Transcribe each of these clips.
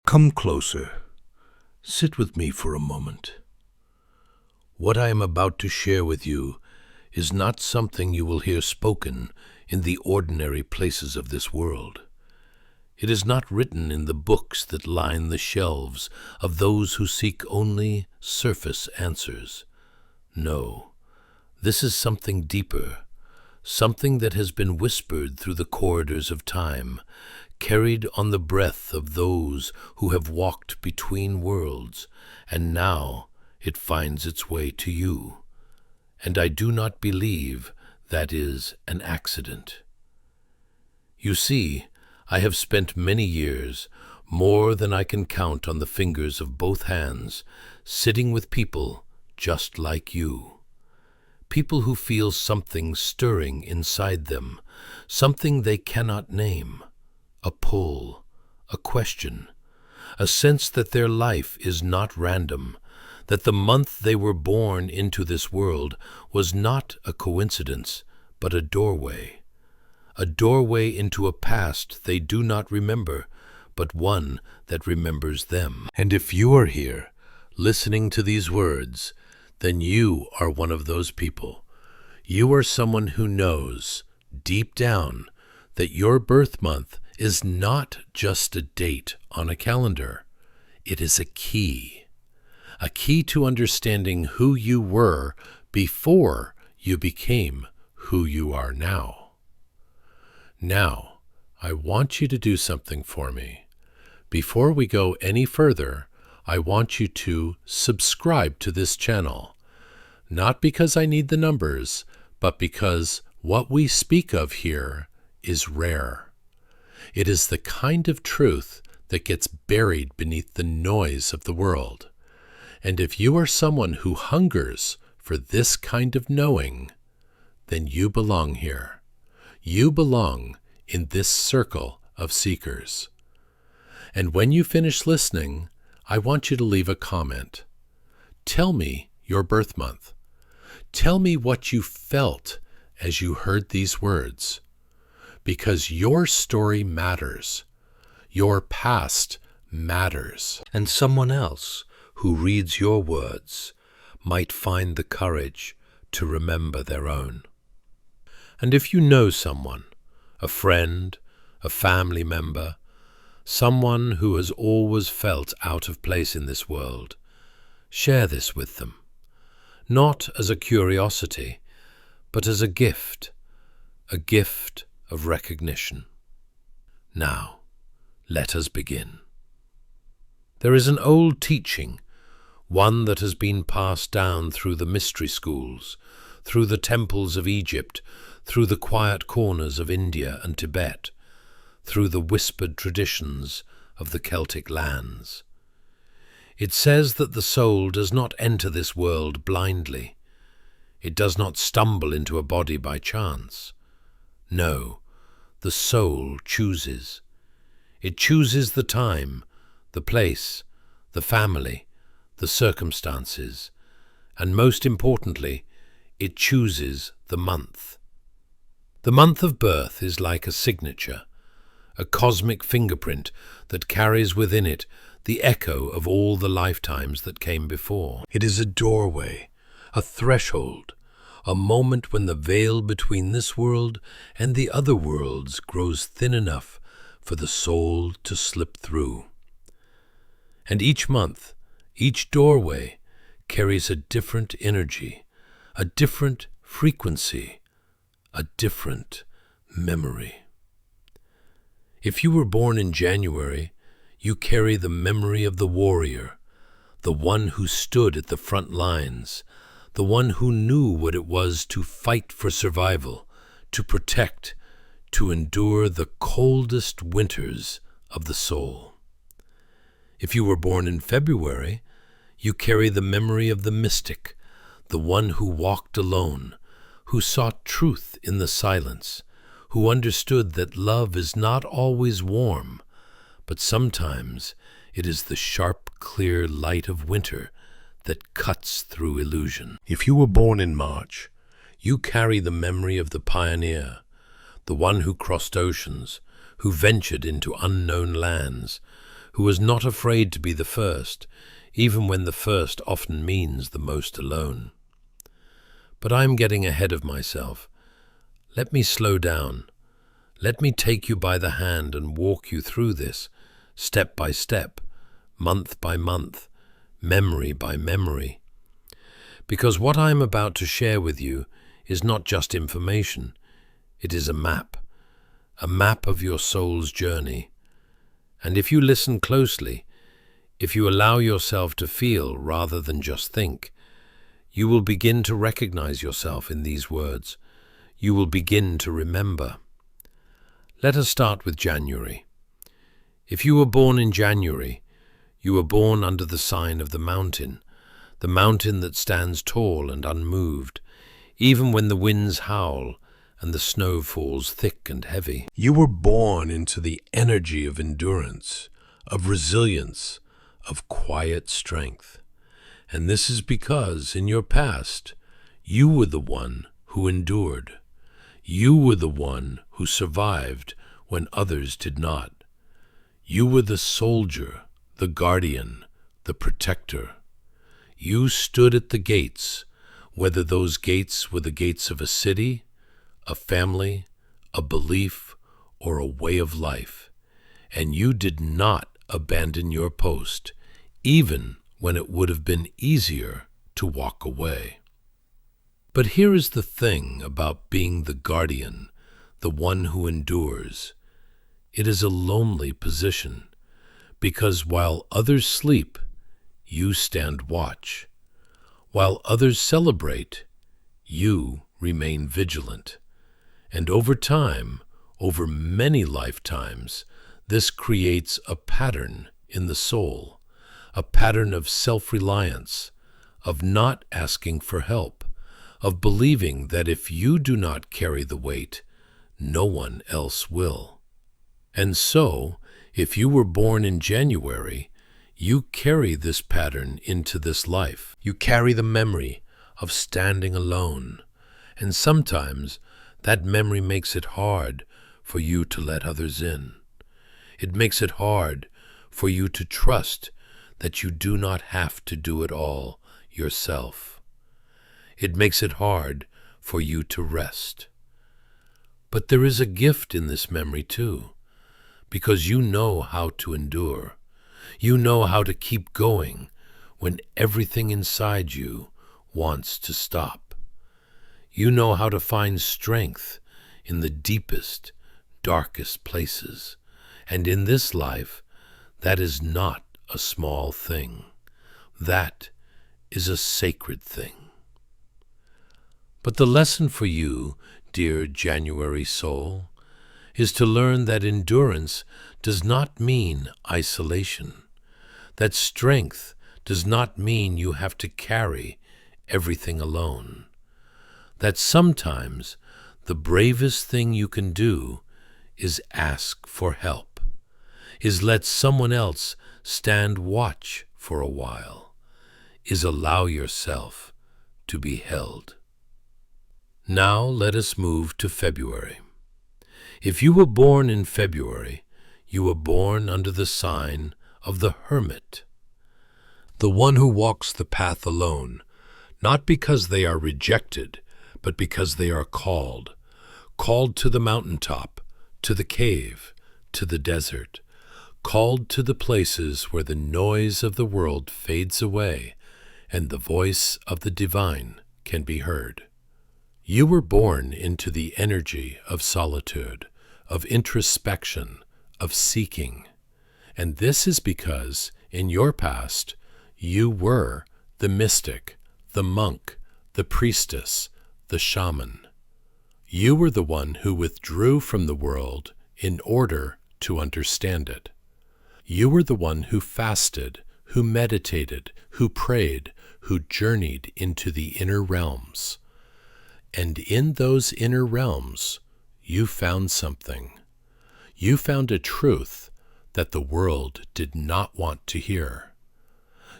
Come closer. Sit with me for a moment. What I am about to share with you is not something you will hear spoken in the ordinary places of this world. It is not written in the books that line the shelves of those who seek only surface answers. No, this is something deeper, something that has been whispered through the corridors of time, carried on the breath of those who have walked between worlds, and now it finds its way to you. And I do not believe that is an accident. You see, I have spent many years, more than I can count on the fingers of both hands, sitting with people just like you. People who feel something stirring inside them, something they cannot name, a pull, a question, a sense that their life is not random, that the month they were born into this world was not a coincidence, but a doorway into a past they do not remember, but one that remembers them. And if you are here, listening to these words, then you are one of those people. You are someone who knows, deep down, that your birth month is not just a date on a calendar. It is a key to understanding who you were before you became who you are now. Now, I want you to do something for me. Before we go any further, I want you to subscribe to this channel. Not because I need the numbers, but because what we speak of here is rare. It is the kind of truth that gets buried beneath the noise of the world. And if you are someone who hungers for this kind of knowing, then you belong here. You belong in this circle of seekers. And when you finish listening, I want you to leave a comment. Tell me your birth month. Tell me what you felt as you heard these words. Because your story matters. Your past matters. And someone else who reads your words might find the courage to remember their own. And if you know someone, a friend, a family member, someone who has always felt out of place in this world, share this with them, not as a curiosity, but as a gift of recognition. Now, let us begin. There is an old teaching, one that has been passed down through the mystery schools, through the temples of Egypt, through the quiet corners of India and Tibet, through the whispered traditions of the Celtic lands. It says that the soul does not enter this world blindly. It does not stumble into a body by chance. No, the soul chooses. It chooses the time, the place, the family, the circumstances, and most importantly, it chooses the month. The month of birth is like a signature, a cosmic fingerprint that carries within it the echo of all the lifetimes that came before. It is a doorway, a threshold, a moment when the veil between this world and the other worlds grows thin enough for the soul to slip through. And each month, each doorway carries a different energy, a different frequency, a different memory. If you were born in January, you carry the memory of the warrior, the one who stood at the front lines, the one who knew what it was to fight for survival, to protect, to endure the coldest winters of the soul. If you were born in February, you carry the memory of the mystic, the one who walked alone, who sought truth in the silence, who understood that love is not always warm, but sometimes it is the sharp, clear light of winter that cuts through illusion. If you were born in March, you carry the memory of the pioneer, the one who crossed oceans, who ventured into unknown lands, who was not afraid to be the first, even when the first often means the most alone. But I am getting ahead of myself. Let me slow down. Let me take you by the hand and walk you through this, step by step, month by month, memory by memory. Because what I am about to share with you is not just information, it is a map of your soul's journey. And if you listen closely, if you allow yourself to feel rather than just think, you will begin to recognize yourself in these words. You will begin to remember. Let us start with January. If you were born in January, you were born under the sign of the mountain that stands tall and unmoved, even when the winds howl and the snow falls thick and heavy. You were born into the energy of endurance, of resilience, of quiet strength. And this is because, in your past, you were the one who endured. You were the one who survived when others did not. You were the soldier, the guardian, the protector. You stood at the gates, whether those gates were the gates of a city, a family, a belief, or a way of life. And you did not abandon your post, even when it would have been easier to walk away. But here is the thing about being the guardian, the one who endures. It is a lonely position, because while others sleep, you stand watch. While others celebrate, you remain vigilant. And over time, over many lifetimes, this creates a pattern in the soul, a pattern of self-reliance, of not asking for help, of believing that if you do not carry the weight, no one else will. And so, if you were born in January, you carry this pattern into this life. You carry the memory of standing alone, and sometimes that memory makes it hard for you to let others in. It makes it hard for you to trust that you do not have to do it all yourself. It makes it hard for you to rest. But there is a gift in this memory too, because you know how to endure. You know how to keep going when everything inside you wants to stop. You know how to find strength in the deepest, darkest places. And in this life, that is not a small thing. That is a sacred thing. But the lesson for you, dear January soul, is to learn that endurance does not mean isolation, that strength does not mean you have to carry everything alone, that sometimes the bravest thing you can do is ask for help, is let someone else stand watch for a while, is allow yourself to be held. Now let us move to February. If you were born in February, you were born under the sign of the hermit, the one who walks the path alone, not because they are rejected, but because they are called to the mountaintop, to the cave, to the desert, called to the places where the noise of the world fades away and the voice of the divine can be heard. You were born into the energy of solitude, of introspection, of seeking. And this is because, in your past, you were the mystic, the monk, the priestess, the shaman. You were the one who withdrew from the world in order to understand it. You were the one who fasted, who meditated, who prayed, who journeyed into the inner realms. And in those inner realms, you found something. You found a truth that the world did not want to hear.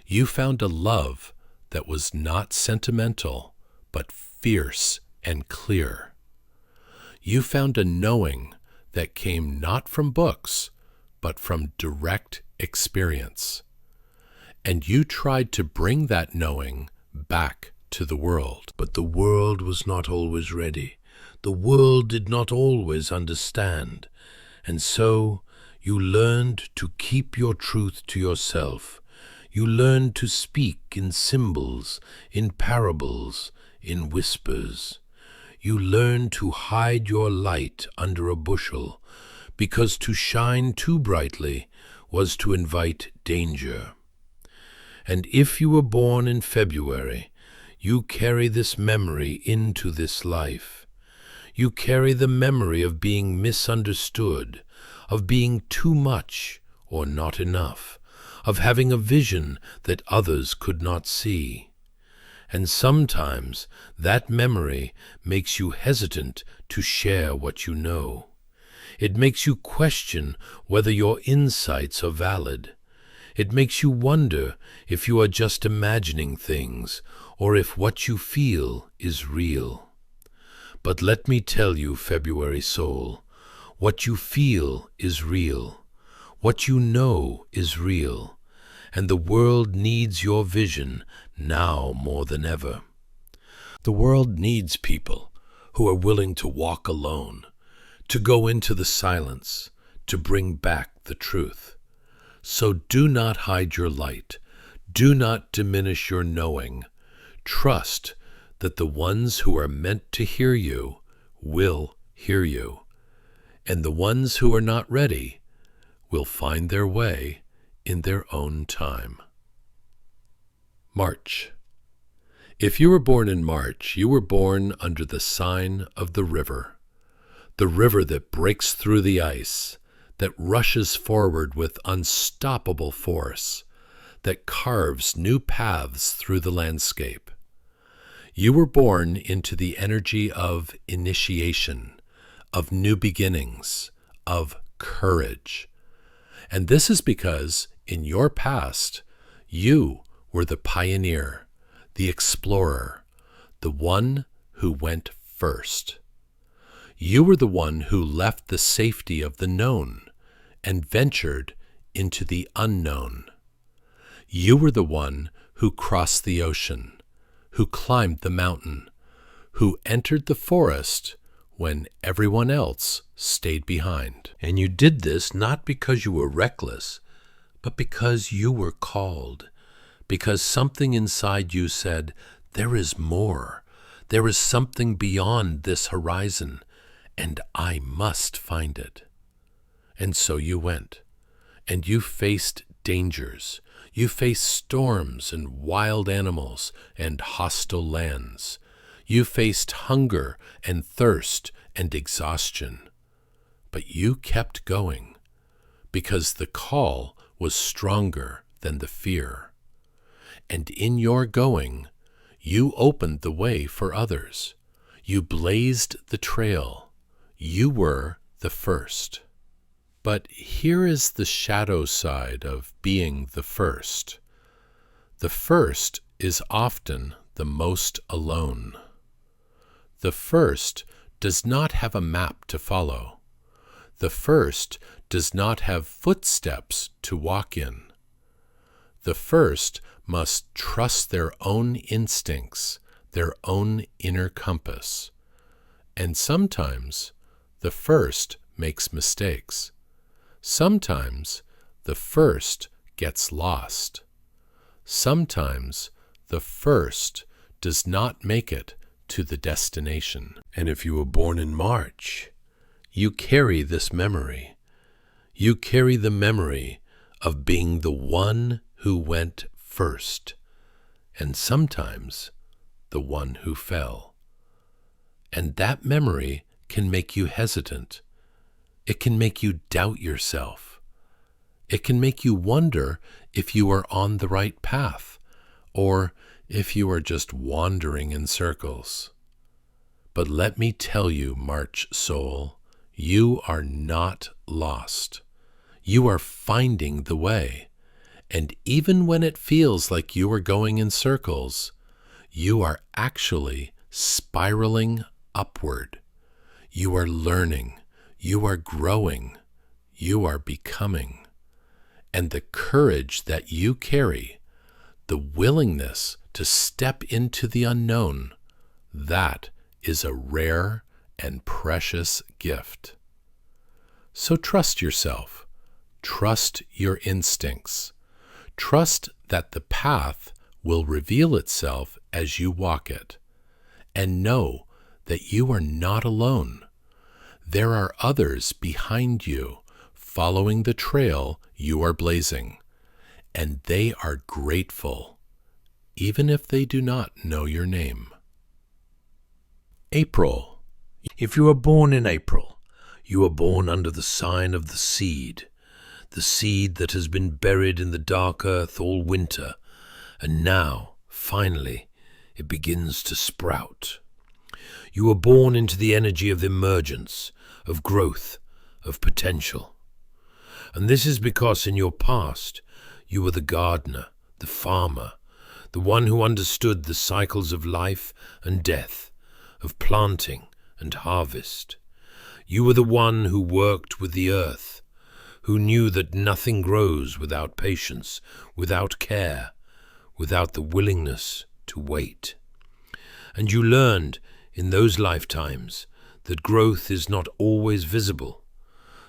You found a love that was not sentimental, but fierce and clear. You found a knowing that came not from books, but from direct experience. And you tried to bring that knowing back to the world. But the world was not always ready. The world did not always understand. And so you learned to keep your truth to yourself. You learned to speak in symbols, in parables, in whispers. You learned to hide your light under a bushel, because to shine too brightly was to invite danger. And if you were born in February, you carry this memory into this life. You carry the memory of being misunderstood, of being too much or not enough, of having a vision that others could not see. And sometimes that memory makes you hesitant to share what you know. It makes you question whether your insights are valid. It makes you wonder if you are just imagining things or if what you feel is real. But let me tell you, February soul, what you feel is real. What you know is real. And the world needs your vision now more than ever. The world needs people who are willing to walk alone, to go into the silence, to bring back the truth. So do not hide your light. Do not diminish your knowing. Trust that the ones who are meant to hear you will hear you, and the ones who are not ready will find their way in their own time. March. If you were born in March, you were born under the sign of the river that breaks through the ice, that rushes forward with unstoppable force, that carves new paths through the landscape. You were born into the energy of initiation, of new beginnings, of courage. And this is because, in your past, you were the pioneer, the explorer, the one who went first. You were the one who left the safety of the known and ventured into the unknown. You were the one who crossed the ocean, who climbed the mountain, who entered the forest when everyone else stayed behind. And you did this not because you were reckless, but because you were called, because something inside you said, there is more, there is something beyond this horizon, and I must find it. And so you went, and you faced dangers. You faced storms and wild animals and hostile lands. You faced hunger and thirst and exhaustion. But you kept going, because the call was stronger than the fear. And in your going, you opened the way for others. You blazed the trail. You were the first. But here is the shadow side of being the first. The first is often the most alone. The first does not have a map to follow. The first does not have footsteps to walk in. The first must trust their own instincts, their own inner compass. And sometimes the first makes mistakes. Sometimes the first gets lost. Sometimes the first does not make it to the destination. And if you were born in March, you carry this memory. You carry the memory of being the one who went first, and sometimes the one who fell. And that memory can make you hesitant. It can make you doubt yourself. It can make you wonder if you are on the right path, or if you are just wandering in circles. But let me tell you, March soul, you are not lost. You are finding the way. And even when it feels like you are going in circles, you are actually spiraling upward. You are learning. You are growing. You are becoming. And the courage that you carry, the willingness to step into the unknown, that is a rare and precious gift. So trust yourself. Trust your instincts. Trust that the path will reveal itself as you walk it. And know that you are not alone. There are others behind you following the trail you are blazing, and they are grateful, even if they do not know your name. April. If you are born in April, you are born under the sign of the seed that has been buried in the dark earth all winter, and now, finally, it begins to sprout. You are born into the energy of emergence, of growth, of potential. And this is because in your past, you were the gardener, the farmer, the one who understood the cycles of life and death, of planting and harvest. You were the one who worked with the earth, who knew that nothing grows without patience, without care, without the willingness to wait. And you learned in those lifetimes that growth is not always visible,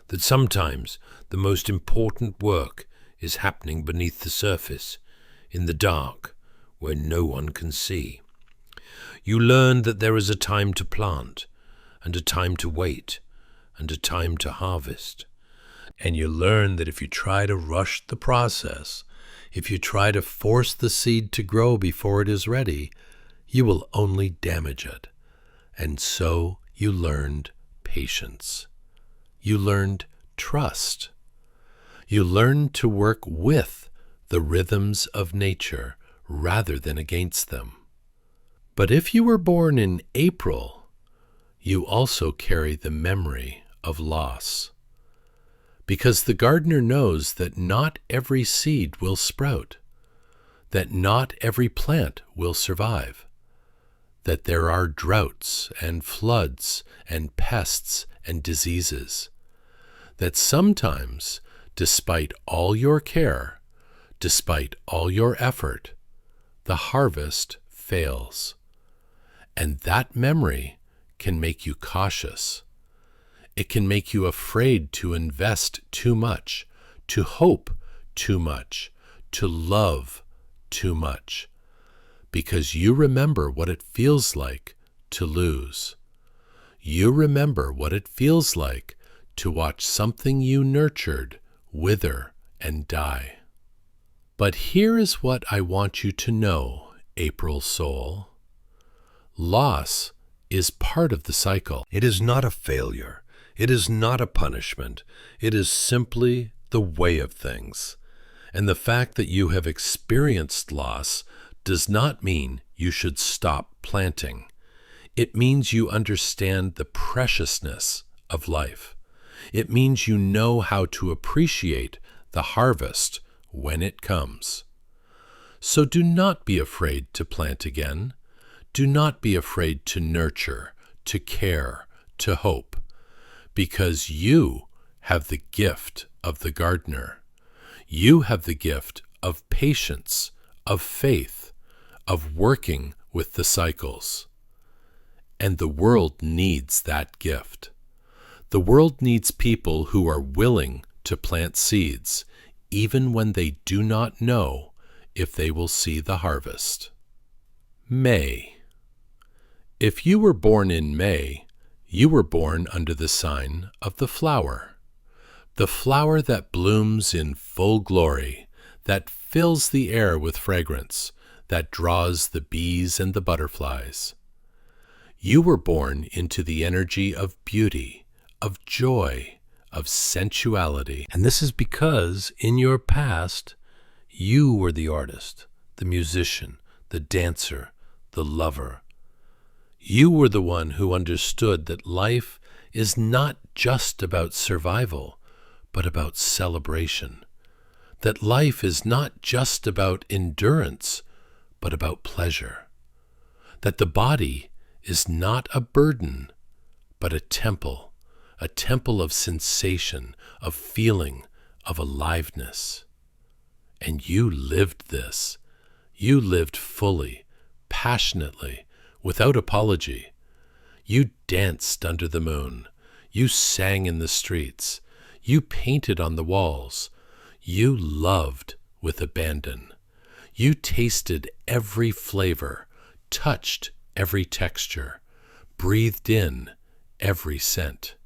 that sometimes the most important work is happening beneath the surface, in the dark, where no one can see. You learned that there is a time to plant, and a time to wait, and a time to harvest. And you learn that if you try to rush the process, if you try to force the seed to grow before it is ready, you will only damage it. And so you learned patience. You learned trust. You learned to work with the rhythms of nature rather than against them. But if you were born in April, you also carry the memory of loss. Because the gardener knows that not every seed will sprout, that not every plant will survive, that there are droughts and floods and pests and diseases, that sometimes, despite all your care, despite all your effort, the harvest fails. And that memory can make you cautious. It can make you afraid to invest too much, to hope too much, to love too much, because you remember what it feels like to lose. You remember what it feels like to watch something you nurtured wither and die. But here is what I want you to know, April soul. Loss is part of the cycle. It is not a failure. It is not a punishment. It is simply the way of things. And the fact that you have experienced loss does not mean you should stop planting. It means you understand the preciousness of life. It means you know how to appreciate the harvest when it comes. So do not be afraid to plant again. Do not be afraid to nurture, to care, to hope, because you have the gift of the gardener. You have the gift of patience, of faith, of working with the cycles. And the world needs that gift. The world needs people who are willing to plant seeds, even when they do not know if they will see the harvest. May. If you were born in May, you were born under the sign of the flower that blooms in full glory, that fills the air with fragrance, that draws the bees and the butterflies. You were born into the energy of beauty, of joy, of sensuality. And this is because in your past, you were the artist, the musician, the dancer, the lover. You were the one who understood that life is not just about survival, but about celebration. That life is not just about endurance, but about pleasure. That the body is not a burden, but a temple of sensation, of feeling, of aliveness. And you lived this. You lived fully, passionately, without apology. You danced under the moon. You sang in the streets. You painted on the walls. You loved with abandon. You tasted every flavor, touched every texture, breathed in every scent.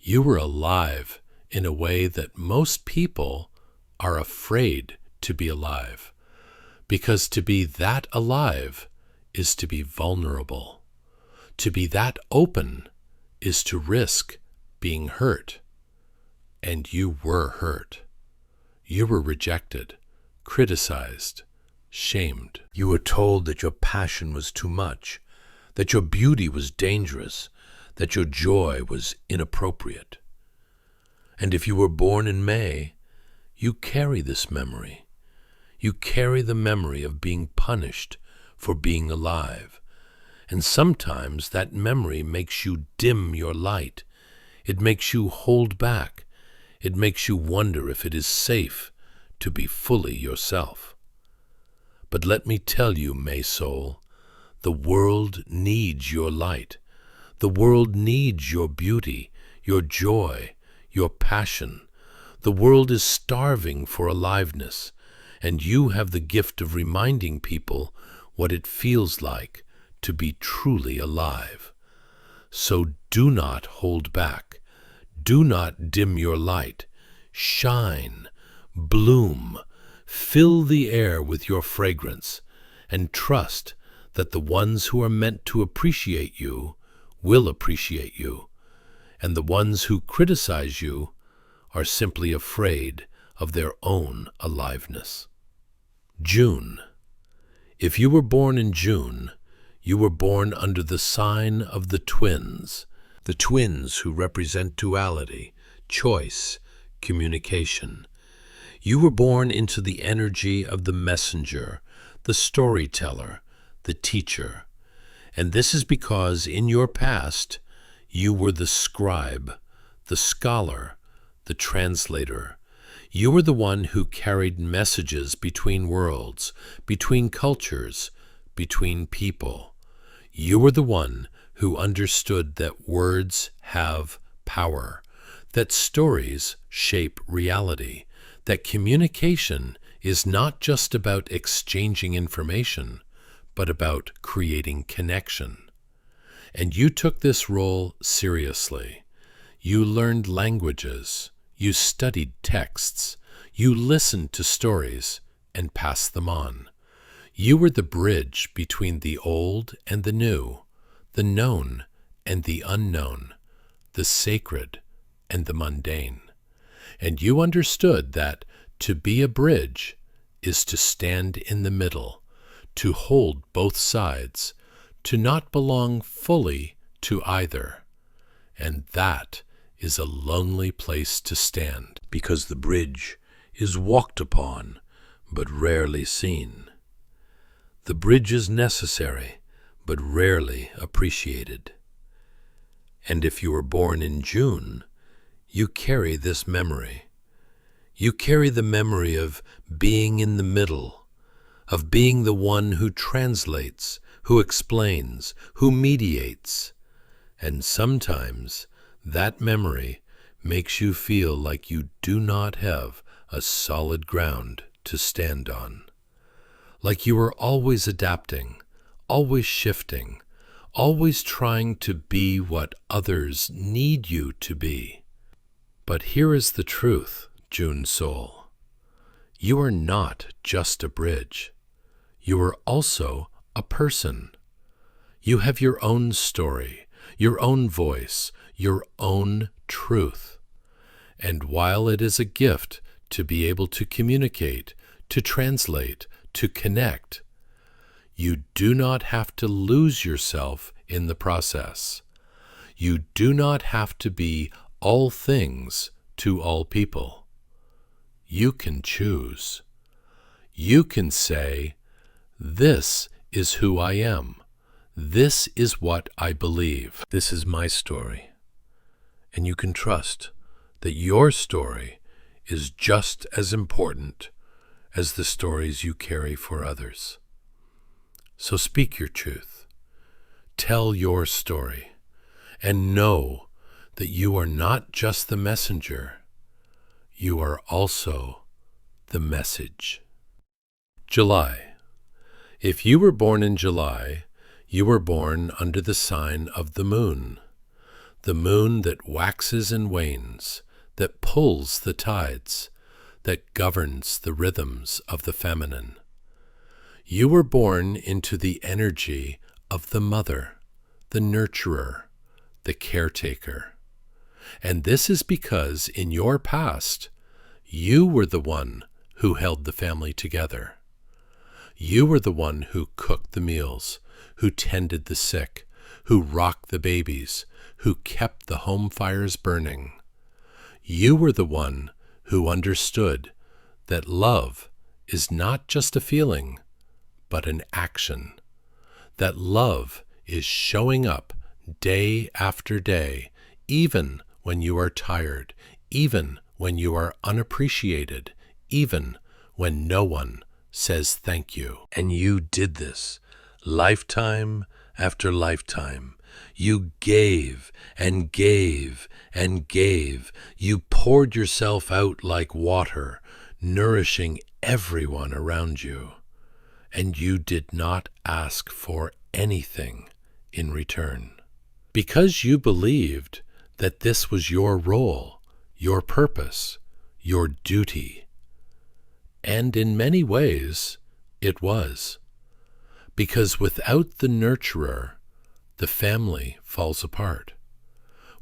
You were alive in a way that most people are afraid to be alive, because to be that alive is to be vulnerable. To be that open is to risk being hurt. And you were hurt. You were rejected, criticized, shamed. You were told that your passion was too much, that your beauty was dangerous, that your joy was inappropriate. And if you were born in May, you carry this memory. You carry the memory of being punished for being alive. And sometimes that memory makes you dim your light. It makes you hold back. It makes you wonder if it is safe to be fully yourself. But let me tell you, May soul, the world needs your light. The world needs your beauty, your joy, your passion. The world is starving for aliveness, and you have the gift of reminding people what it feels like to be truly alive. So do not hold back. Do not dim your light. Shine, bloom, fill the air with your fragrance, and trust that the ones who are meant to appreciate you will appreciate you, and the ones who criticize you are simply afraid of their own aliveness. June. If you were born in June, you were born under the sign of the twins who represent duality, choice, communication. You were born into the energy of the messenger, the storyteller, the teacher. And this is because in your past, you were the scribe, the scholar, the translator. You were the one who carried messages between worlds, between cultures, between people. You were the one who understood that words have power, that stories shape reality, that communication is not just about exchanging information, but about creating connection. And you took this role seriously. You learned languages, you studied texts, you listened to stories and passed them on. You were the bridge between the old and the new, the known and the unknown, the sacred and the mundane. And you understood that to be a bridge is to stand in the middle, to hold both sides, to not belong fully to either. And that is a lonely place to stand, because the bridge is walked upon but rarely seen. The bridge is necessary but rarely appreciated. And if you were born in June, you carry this memory. You carry the memory of being in the middle, of being the one who translates, who explains, who mediates. And sometimes that memory makes you feel like you do not have a solid ground to stand on. Like you are always adapting, always shifting, always trying to be what others need you to be. But here is the truth, June soul. You are not just a bridge. You are also a person. You have your own story, your own voice, your own truth. And while it is a gift to be able to communicate, to translate, to connect, you do not have to lose yourself in the process. You do not have to be all things to all people. You can choose. You can say, this is who I am. This is what I believe. This is my story. And you can trust that your story is just as important as the stories you carry for others. So speak your truth, tell your story, and know that you are not just the messenger, you are also the message. July. If you were born in July, you were born under the sign of the moon that waxes and wanes, that pulls the tides, that governs the rhythms of the feminine. You were born into the energy of the mother, the nurturer, the caretaker. And this is because in your past, you were the one who held the family together. You were the one who cooked the meals, who tended the sick, who rocked the babies, who kept the home fires burning. You were the one who understood that love is not just a feeling, but an action. That love is showing up day after day, even when you are tired, even when you are unappreciated, even when no one says thank you. And you did this lifetime after lifetime. You gave and gave and gave. You poured yourself out like water, nourishing everyone around you. And you did not ask for anything in return. Because you believed that this was your role, your purpose, your duty. And in many ways, it was. Because without the nurturer, the family falls apart.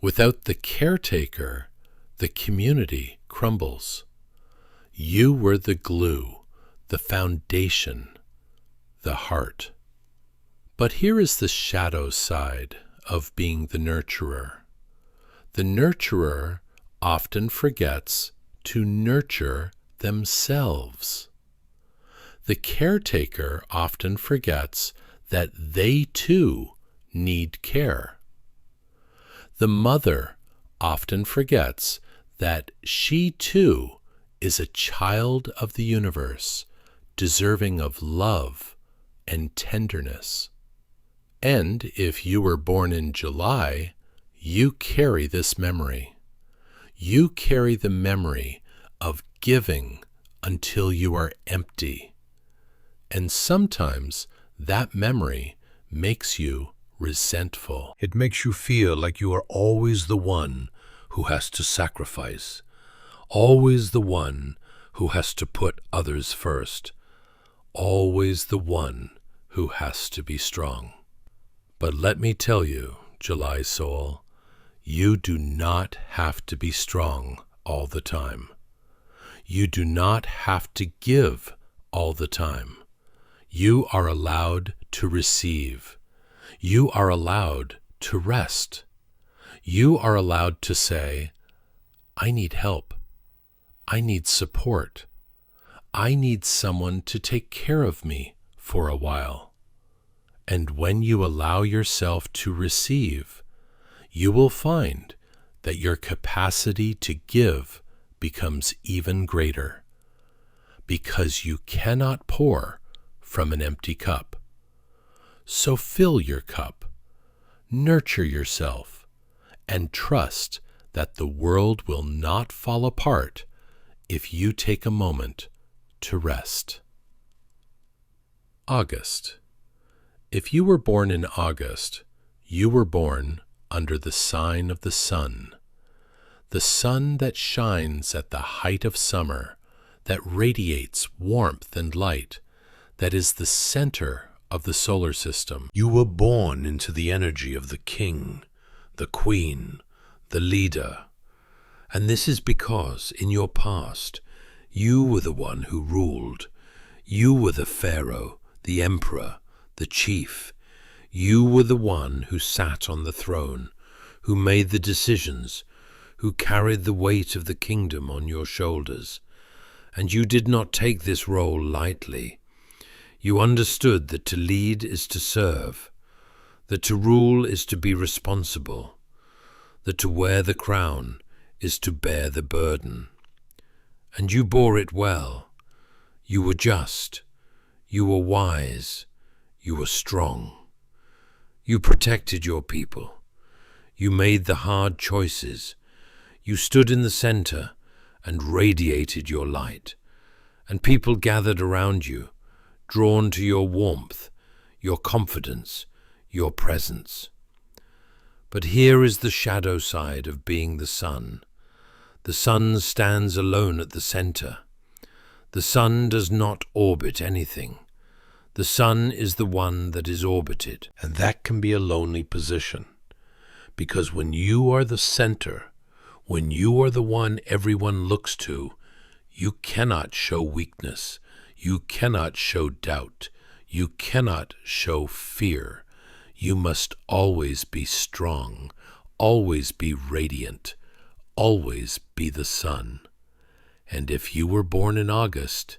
Without the caretaker, the community crumbles. You were the glue, the foundation, the heart. But here is the shadow side of being the nurturer. The nurturer often forgets to nurture themselves. The caretaker often forgets that they too need care. The mother often forgets that she too is a child of the universe, deserving of love and tenderness. And if you were born in July, you carry this memory. You carry the memory of giving until you are empty. And sometimes that memory makes you resentful. It makes you feel like you are always the one who has to sacrifice, always the one who has to put others first, always the one who has to be strong. But let me tell you, July soul, you do not have to be strong all the time. You do not have to give all the time. You are allowed to receive. You are allowed to rest. You are allowed to say, I need help. I need support. I need someone to take care of me for a while. And when you allow yourself to receive, you will find that your capacity to give becomes even greater, because you cannot pour from an empty cup. So fill your cup, nurture yourself, and trust that the world will not fall apart if you take a moment to rest. August. If you were born in August, you were born under the sign of the sun that shines at the height of summer, that radiates warmth and light, that is the center of the solar system. You were born into the energy of the king, the queen, the leader. And this is because in your past, you were the one who ruled. You were the pharaoh, the emperor, the chief. You were the one who sat on the throne, who made the decisions, who carried the weight of the kingdom on your shoulders. And you did not take this role lightly. You understood that to lead is to serve, that to rule is to be responsible, that to wear the crown is to bear the burden. And you bore it well. You were just. You were wise. You were strong. You protected your people. You made the hard choices. You stood in the center and radiated your light. And people gathered around you, drawn to your warmth, your confidence, your presence. But here is the shadow side of being the sun. The sun stands alone at the center. The sun does not orbit anything. The sun is the one that is orbited. And that can be a lonely position. Because when you are the center, when you are the one everyone looks to, you cannot show weakness. You cannot show doubt. You cannot show fear. You must always be strong, always be radiant, always be the sun. And if you were born in August,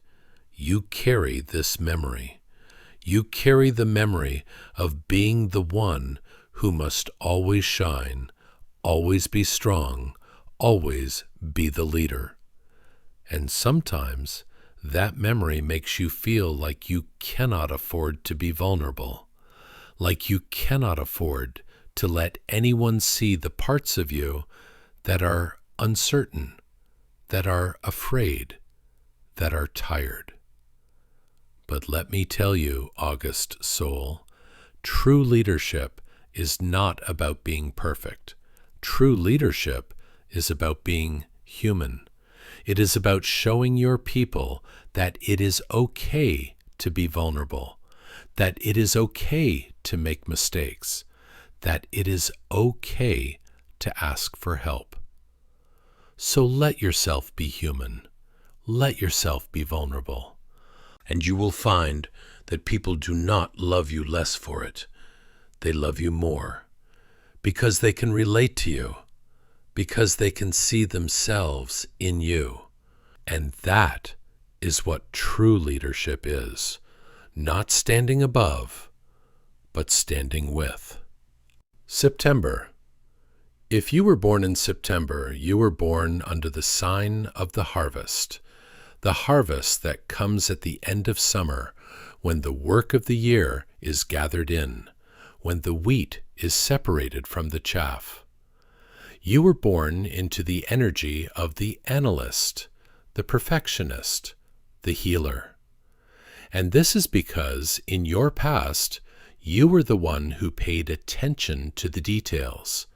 you carry this memory. You carry the memory of being the one who must always shine, always be strong, always be the leader. And sometimes that memory makes you feel like you cannot afford to be vulnerable, like you cannot afford to let anyone see the parts of you that are uncertain, that are afraid, that are tired. But let me tell you, August soul, true leadership is not about being perfect. True leadership is about being human. It is about showing your people that it is okay to be vulnerable, that it is okay to make mistakes, that it is okay to ask for help. So let yourself be human. Let yourself be vulnerable. And you will find that people do not love you less for it. They love you more because they can relate to you, because they can see themselves in you. And that is what true leadership is, not standing above, but standing with. September. If you were born in September, you were born under the sign of the harvest that comes at the end of summer, when the work of the year is gathered in, when the wheat is separated from the chaff. You were born into the energy of the analyst, the perfectionist, the healer. And this is because in your past, you were the one who paid attention to the details.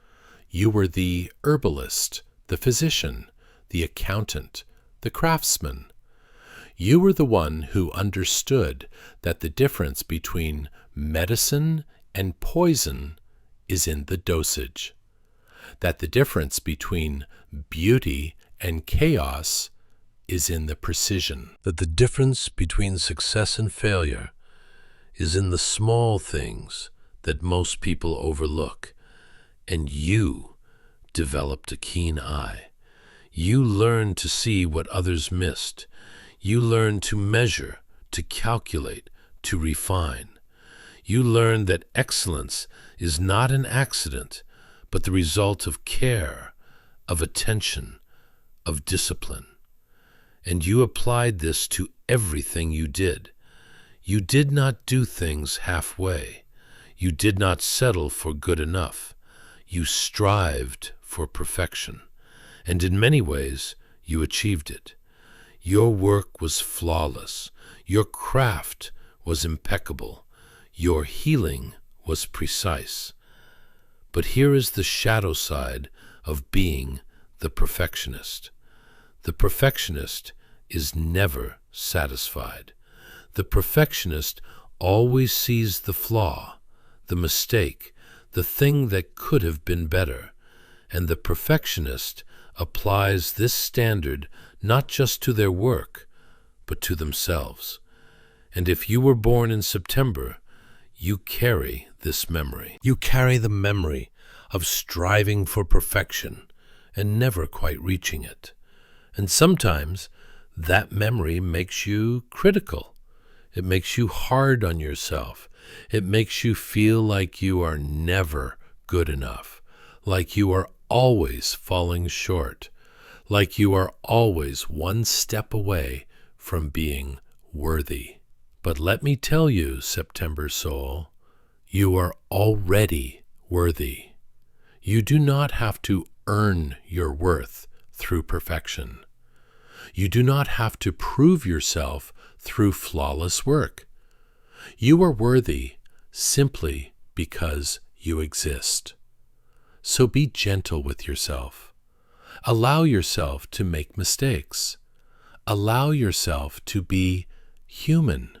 You were the herbalist, the physician, the accountant, the craftsman. You were the one who understood that the difference between medicine and poison is in the dosage, that the difference between beauty and chaos is in the precision, that the difference between success and failure is in the small things that most people overlook. And you developed a keen eye. You learned to see what others missed. You learned to measure, to calculate, to refine. You learned that excellence is not an accident, but the result of care, of attention, of discipline. And you applied this to everything you did. You did not do things halfway. You did not settle for good enough. You strived for perfection, and in many ways you achieved it. Your work was flawless. Your craft was impeccable. Your healing was precise. But here is the shadow side of being the perfectionist. The perfectionist is never satisfied. The perfectionist always sees the flaw, the mistake, the thing that could have been better. And the perfectionist applies this standard not just to their work, but to themselves. And if you were born in September, you carry this memory. You carry the memory of striving for perfection and never quite reaching it. And sometimes that memory makes you critical. It makes you hard on yourself. It makes you feel like you are never good enough, like you are always falling short, like you are always one step away from being worthy. But let me tell you, September soul, you are already worthy. You do not have to earn your worth through perfection. You do not have to prove yourself through flawless work. You are worthy simply because you exist. So be gentle with yourself. Allow yourself to make mistakes. Allow yourself to be human.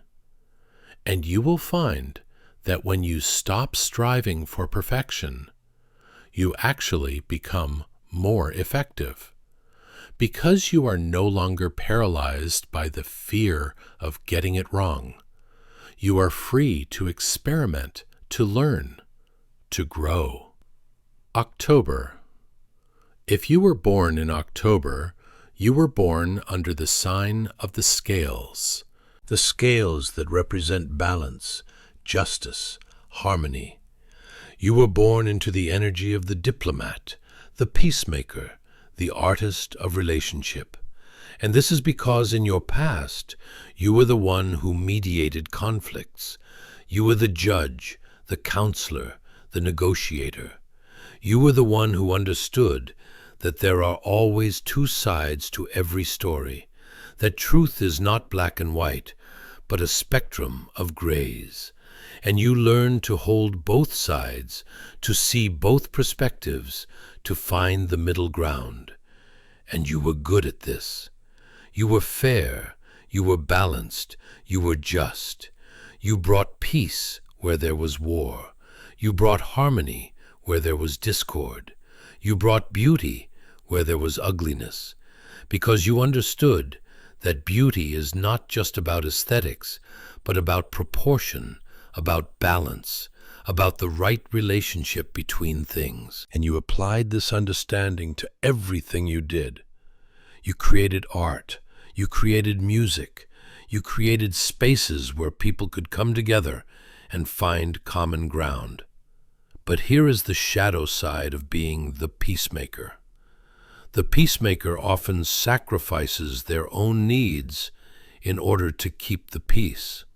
And you will find that when you stop striving for perfection, you actually become more effective. Because you are no longer paralyzed by the fear of getting it wrong, you are free to experiment, to learn, to grow. October. If you were born in October, you were born under the sign of the scales that represent balance, justice, harmony. You were born into the energy of the diplomat, the peacemaker, the artist of relationship. And this is because in your past, you were the one who mediated conflicts. You were the judge, the counselor, the negotiator. You were the one who understood that there are always two sides to every story, that truth is not black and white, but a spectrum of grays. And you learned to hold both sides, to see both perspectives, to find the middle ground. And you were good at this. You were fair, you were balanced, you were just. You brought peace where there was war. You brought harmony where there was discord. You brought beauty where there was ugliness, because you understood that beauty is not just about aesthetics, but about proportion, about balance, about the right relationship between things. And you applied this understanding to everything you did. You created art, you created music, you created spaces where people could come together and find common ground. But here is the shadow side of being the peacemaker. The peacemaker often sacrifices their own needs in order to keep the peace.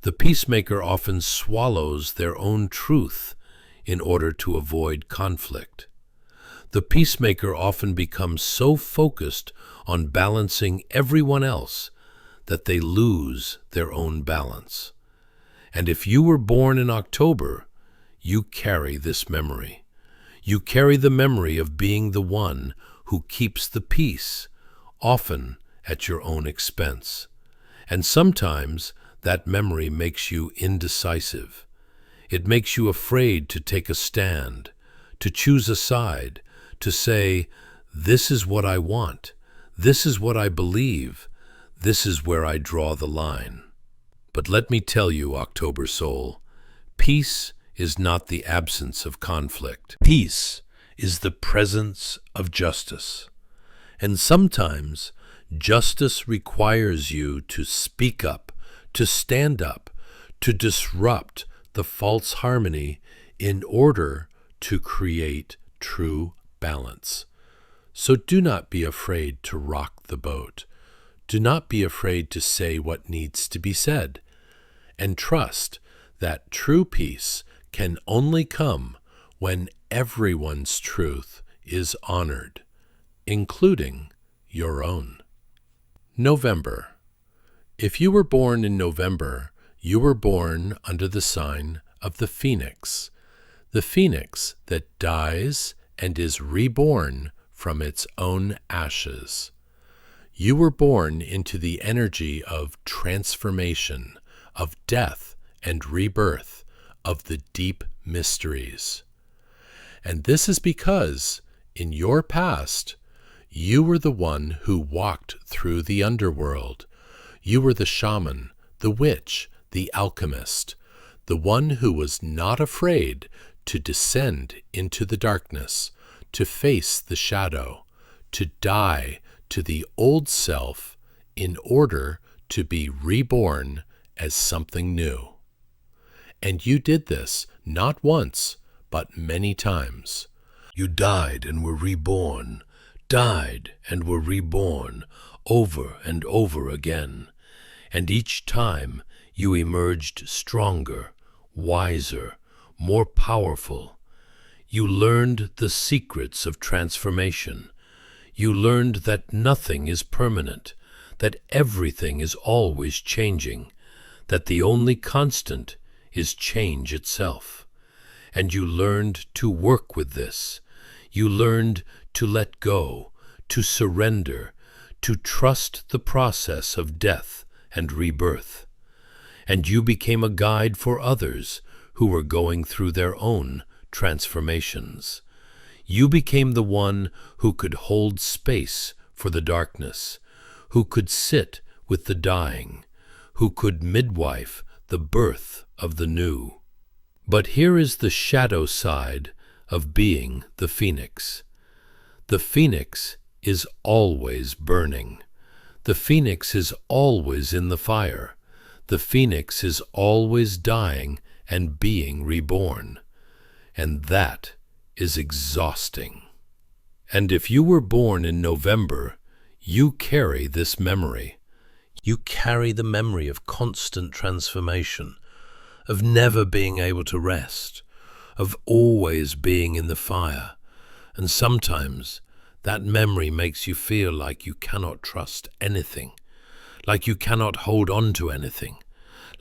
The peacemaker often swallows their own truth in order to avoid conflict. The peacemaker often becomes so focused on balancing everyone else that they lose their own balance. And if you were born in October, you carry this memory. You carry the memory of being the one who keeps the peace, often at your own expense. And sometimes that memory makes you indecisive. It makes you afraid to take a stand, to choose a side, to say, this is what I want, this is what I believe, this is where I draw the line. But let me tell you, October soul, peace is not the absence of conflict. Peace is the presence of justice. And sometimes justice requires you to speak up, to stand up, to disrupt the false harmony in order to create true balance. So do not be afraid to rock the boat. Do not be afraid to say what needs to be said. And trust that true peace can only come when everyone's truth is honored, including your own. November. If you were born in November, you were born under the sign of the phoenix that dies and is reborn from its own ashes. You were born into the energy of transformation, of death and rebirth, of the deep mysteries. And this is because, in your past, you were the one who walked through the underworld. You were the shaman, the witch, the alchemist, the one who was not afraid to descend into the darkness, to face the shadow, to die to the old self in order to be reborn as something new. And you did this not once, but many times. You died and were reborn, died and were reborn over and over again. And each time you emerged stronger, wiser, more powerful. You learned the secrets of transformation. You learned that nothing is permanent, that everything is always changing, that the only constant is change itself. And you learned to work with this. You learned to let go, to surrender, to trust the process of death and rebirth. And you became a guide for others who were going through their own transformations. You became the one who could hold space for the darkness, who could sit with the dying, who could midwife the birth of the new. But here is the shadow side of being the phoenix. The phoenix is always burning. The phoenix is always in the fire. The phoenix is always dying and being reborn. And that is exhausting. And if you were born in November, you carry this memory. You carry the memory of constant transformation, of never being able to rest, of always being in the fire. And sometimes that memory makes you feel like you cannot trust anything, like you cannot hold on to anything,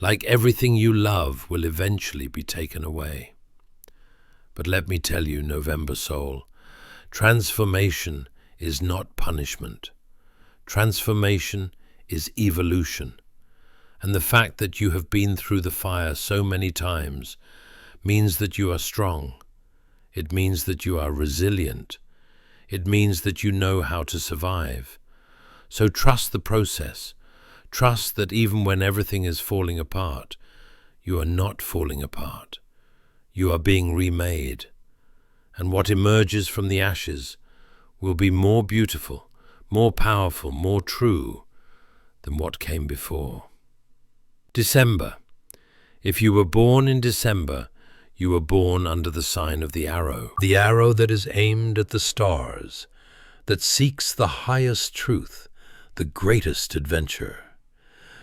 like everything you love will eventually be taken away. But let me tell you, November soul, transformation is not punishment. Transformation is evolution. And the fact that you have been through the fire so many times means that you are strong. It means that you are resilient. It means that you know how to survive. So trust the process. Trust that even when everything is falling apart, you are not falling apart. You are being remade. And what emerges from the ashes will be more beautiful, more powerful, more true than what came before. December. If you were born in December, you were born under the sign of the arrow that is aimed at the stars, that seeks the highest truth, the greatest adventure.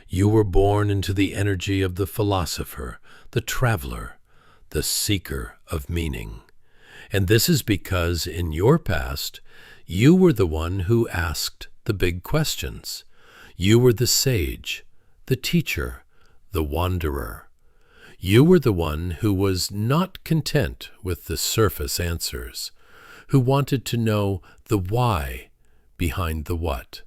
You were born into the energy of the philosopher, the traveler, the seeker of meaning. And this is because in your past, you were the one who asked the big questions. You were the sage, the teacher, the wanderer. You were the one who was not content with the surface answers, who wanted to know the why behind the what,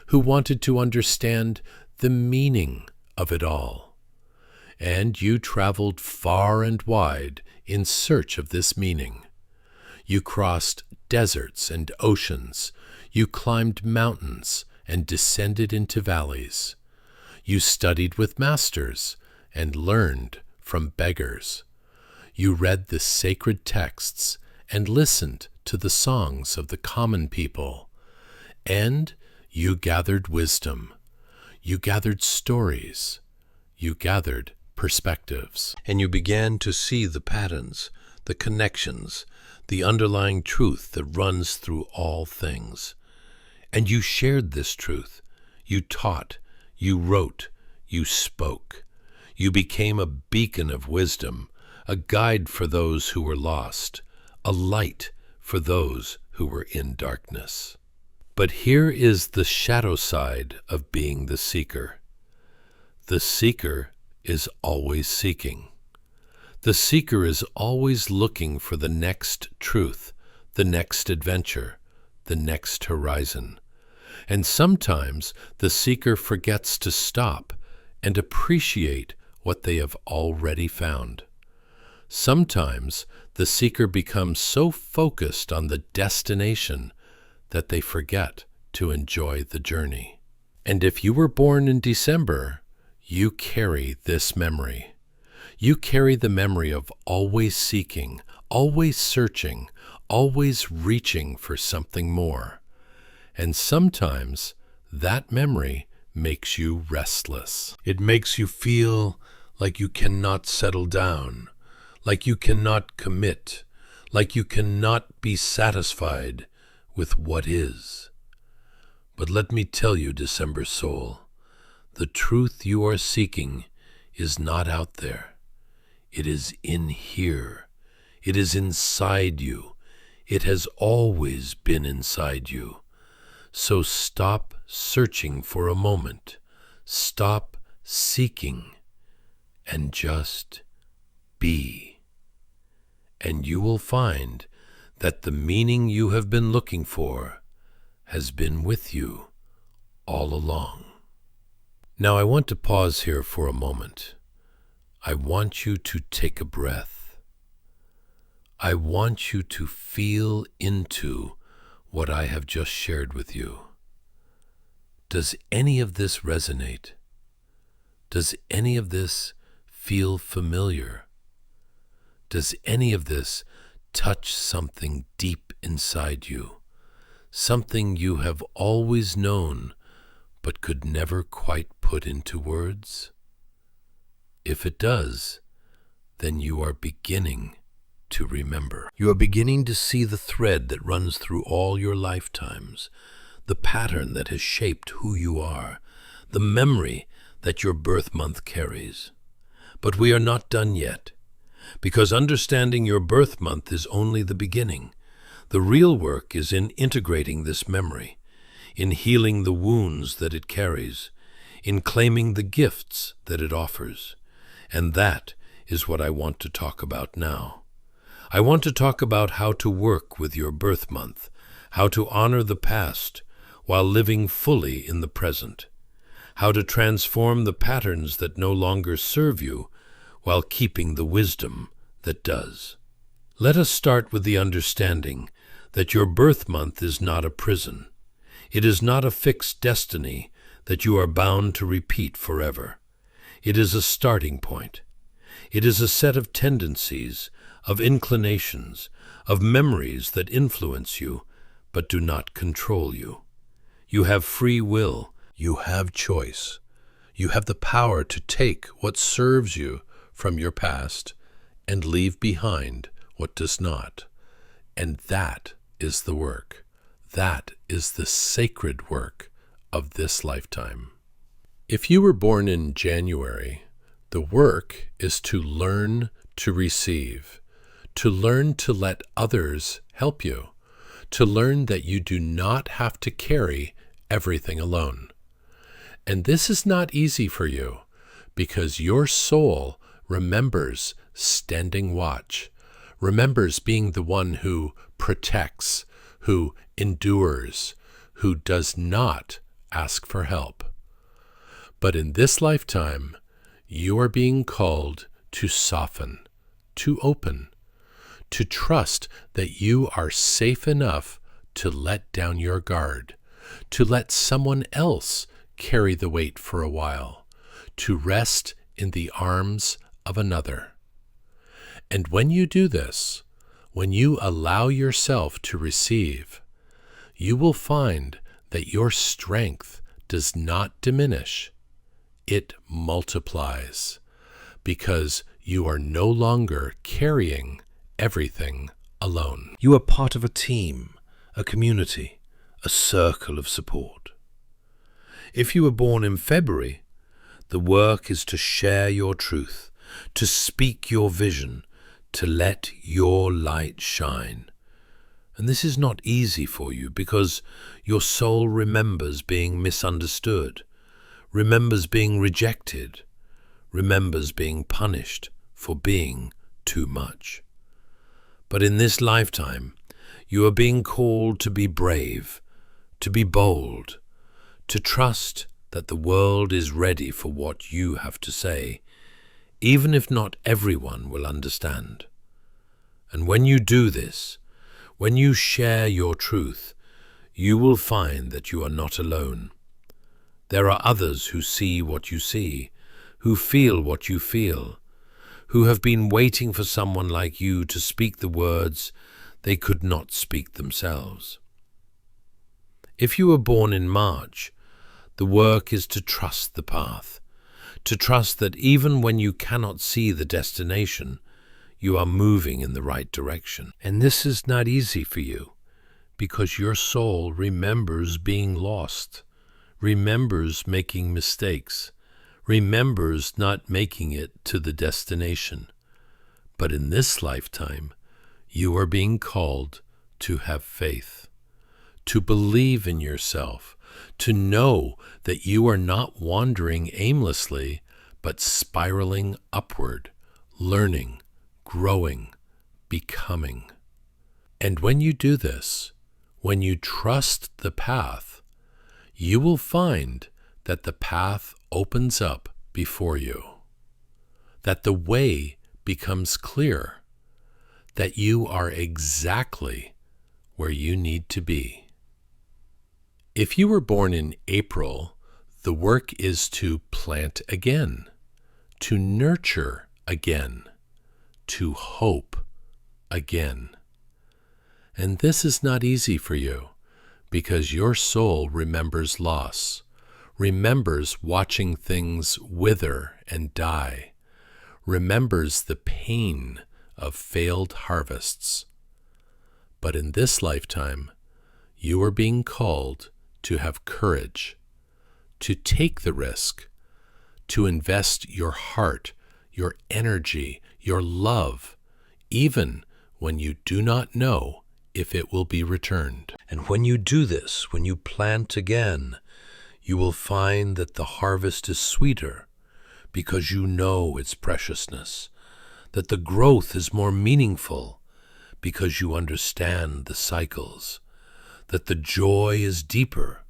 who wanted to understand the meaning of it all. And you traveled far and wide in search of this meaning. You crossed deserts and oceans. You climbed mountains and descended into valleys. You studied with masters and learned from beggars. You read the sacred texts and listened to the songs of the common people. And you gathered wisdom. You gathered stories. You gathered perspectives. And you began to see the patterns, the connections, the underlying truth that runs through all things. And you shared this truth. You taught, you wrote, you spoke. You became a beacon of wisdom, a guide for those who were lost, a light for those who were in darkness. But here is the shadow side of being the seeker. The seeker is always seeking. The seeker is always looking for the next truth, the next adventure, the next horizon. And sometimes the seeker forgets to stop and appreciate what they have already found. Sometimes the seeker becomes so focused on the destination that they forget to enjoy the journey. And if you were born in December, you carry this memory. You carry the memory of always seeking, always searching, always reaching for something more. And sometimes that memory makes you restless. It makes you feel like you cannot settle down, like you cannot commit, like you cannot be satisfied with what is. But let me tell you, December soul, The truth you are seeking is not out there. It is in here. It is inside you. It has always been inside you. So stop searching for a moment. Stop seeking and just be. And you will find that the meaning you have been looking for has been with you all along. Now I want to pause here for a moment. I want you to take a breath. I want you to feel into what I have just shared with you. Does any of this resonate? Does any of this feel familiar? Does any of this touch something deep inside you? Something you have always known but could never quite put into words? If it does, then you are beginning to remember. You are beginning to see the thread that runs through all your lifetimes, the pattern that has shaped who you are, the memory that your birth month carries. But we are not done yet, because understanding your birth month is only the beginning. The real work is in integrating this memory, in healing the wounds that it carries, in claiming the gifts that it offers. And that is what I want to talk about now. I want to talk about how to work with your birth month, how to honor the past while living fully in the present, how to transform the patterns that no longer serve you while keeping the wisdom that does. Let us start with the understanding that your birth month is not a prison. It is not a fixed destiny that you are bound to repeat forever. It is a starting point. It is a set of tendencies, of inclinations, of memories that influence you, but do not control you. You have free will. You have choice. You have the power to take what serves you from your past and leave behind what does not. And that is the work. That is the sacred work of this lifetime. If you were born in January, the work is to learn to receive, to learn to let others help you, to learn that you do not have to carry everything alone. And this is not easy for you, because your soul remembers standing watch, remembers being the one who protects, who endures, who does not ask for help. But in this lifetime, you are being called to soften, to open, to trust that you are safe enough to let down your guard, to let someone else carry the weight for a while, to rest in the arms of another. And when you do this, when you allow yourself to receive, you will find that your strength does not diminish. It multiplies, because you are no longer carrying everything alone. You are part of a team, a community, a circle of support. If you were born in February, the work is to share your truth, to speak your vision, to let your light shine. And this is not easy for you, because your soul remembers being misunderstood, remembers being rejected, remembers being punished for being too much. But in this lifetime, you are being called to be brave, to be bold, to trust that the world is ready for what you have to say, even if not everyone will understand. And when you do this, when you share your truth, you will find that you are not alone. There are others who see what you see, who feel what you feel, who have been waiting for someone like you to speak the words they could not speak themselves. If you were born in March, the work is to trust the path, to trust that even when you cannot see the destination, you are moving in the right direction. And this is not easy for you, because your soul remembers being lost, remembers making mistakes, remembers not making it to the destination. But in this lifetime, you are being called to have faith, to believe in yourself, to know that you are not wandering aimlessly, but spiraling upward, learning, growing, becoming. And when you do this, when you trust the path, you will find that the path opens up before you, that the way becomes clear, that you are exactly where you need to be. If you were born in April, the work is to plant again, to nurture again, to hope again. And this is not easy for you, because your soul remembers loss, remembers watching things wither and die, remembers the pain of failed harvests. But in this lifetime, you are being called to have courage, to take the risk, to invest your heart, your energy, your love, even when you do not know if it will be returned. And when you do this, when you plant again, you will find that the harvest is sweeter because you know its preciousness, that the growth is more meaningful because you understand the cycles, that the joy is deeper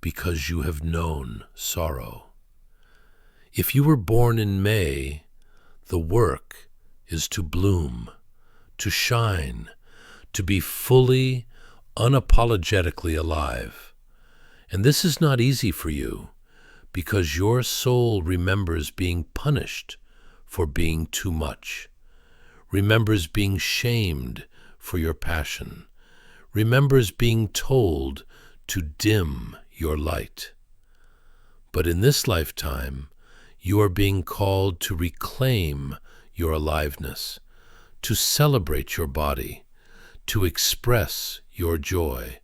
because you have known sorrow. If you were born in May, the work is to bloom, to shine, to be fully, unapologetically alive. And this is not easy for you, because your soul remembers being punished for being too much, remembers being shamed for your passion, remembers being told to dim your light. But in this lifetime, you are being called to reclaim your aliveness, to celebrate your body, to express your joy,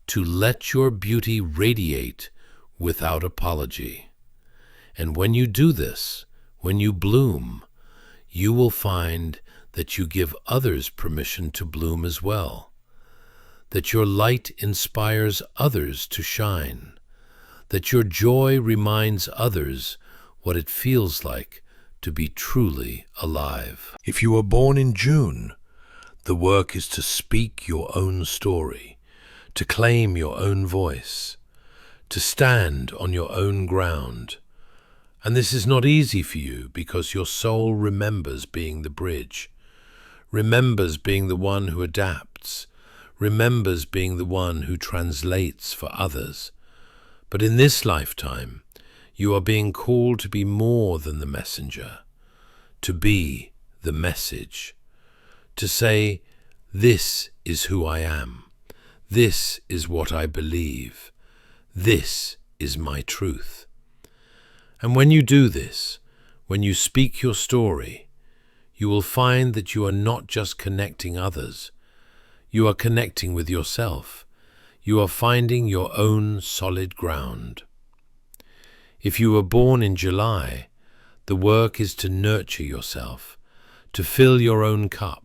to let your beauty radiate without apology. And when you do this, when you bloom, you will find that you give others permission to bloom as well, that your light inspires others to shine, that your joy reminds others what it feels like to be truly alive. If you were born in June, the work is to speak your own story, to claim your own voice, to stand on your own ground. And this is not easy for you because your soul remembers being the bridge, remembers being the one who adapts, remembers being the one who translates for others. But in this lifetime, you are being called to be more than the messenger, to be the message, to say, this is who I am, this is what I believe, this is my truth. And when you do this, when you speak your story, you will find that you are not just connecting others, you are connecting with yourself, you are finding your own solid ground. If you were born in July, the work is to nurture yourself, to fill your own cup,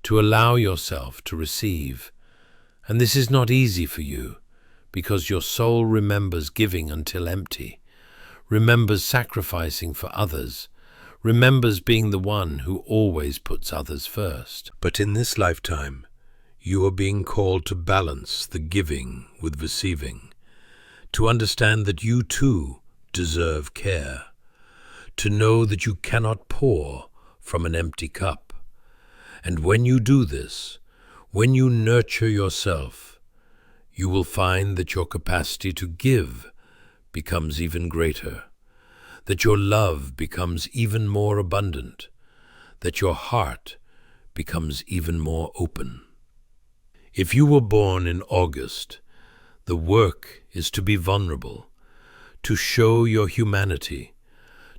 to allow yourself to receive. And this is not easy for you, because your soul remembers giving until empty, remembers sacrificing for others, remembers being the one who always puts others first. But in this lifetime, you are being called to balance the giving with receiving, to understand that you too deserve care, to know that you cannot pour from an empty cup. And when you do this, when you nurture yourself, you will find that your capacity to give becomes even greater, that your love becomes even more abundant, that your heart becomes even more open. If you were born in August, the work is to be vulnerable, to show your humanity,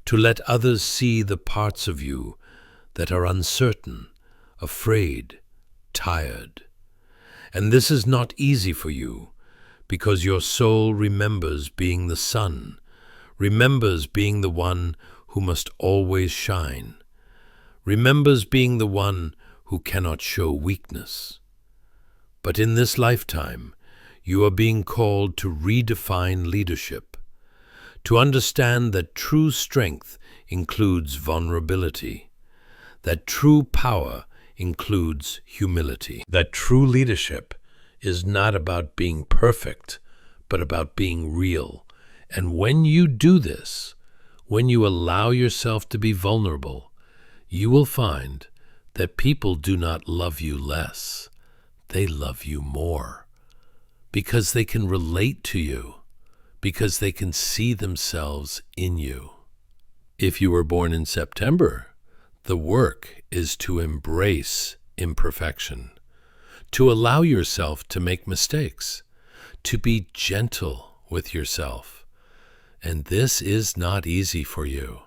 to let others see the parts of you that are uncertain, afraid, tired. And this is not easy for you, because your soul remembers being the sun, remembers being the one who must always shine, remembers being the one who cannot show weakness. But in this lifetime, you are being called to redefine leadership, to understand that true strength includes vulnerability, that true power includes humility, that true leadership is not about being perfect, but about being real. And when you do this, when you allow yourself to be vulnerable, you will find that people do not love you less. They love you more because they can relate to you, because they can see themselves in you. If you were born in September, the work is to embrace imperfection, to allow yourself to make mistakes, to be gentle with yourself. And this is not easy for you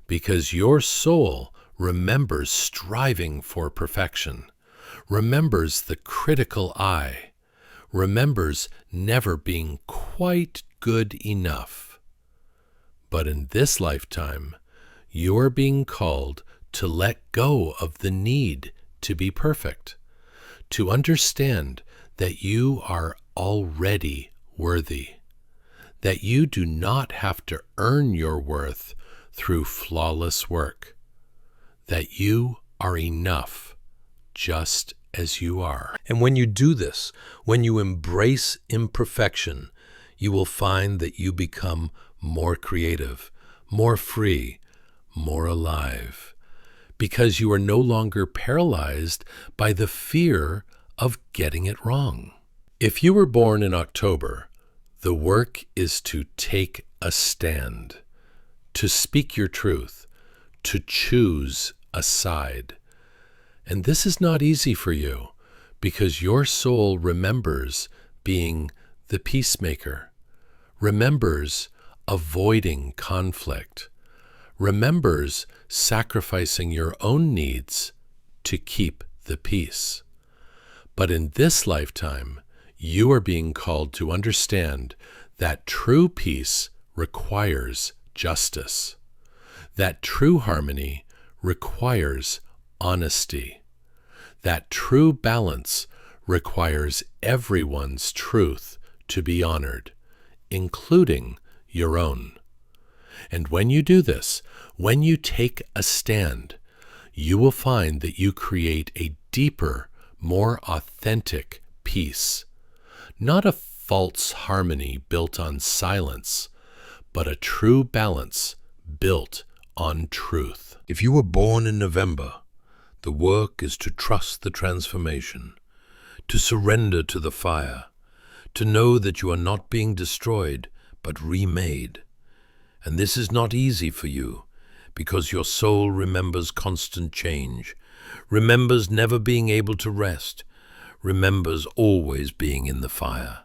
because your soul remembers striving for perfection, remembers the critical eye, remembers never being quite good enough. But in this lifetime, you are being called to let go of the need to be perfect, to understand that you are already worthy, that you do not have to earn your worth through flawless work, that you are enough just as you are. And when you do this, when you embrace imperfection, you will find that you become more creative, more free, more alive, because you are no longer paralyzed by the fear of getting it wrong. If you were born in October, the work is to take a stand, to speak your truth, to choose a side. And this is not easy for you because your soul remembers being the peacemaker, remembers avoiding conflict, remembers sacrificing your own needs to keep the peace. But in this lifetime, you are being called to understand that true peace requires justice, that true harmony requires honesty, that true balance requires everyone's truth to be honored, including your own. And when you do this, when you take a stand, you will find that you create a deeper, more authentic peace. Not a false harmony built on silence, but a true balance built on truth. If you were born in November, the work is to trust the transformation, to surrender to the fire, to know that you are not being destroyed, but remade. And this is not easy for you, because your soul remembers constant change, remembers never being able to rest, remembers always being in the fire.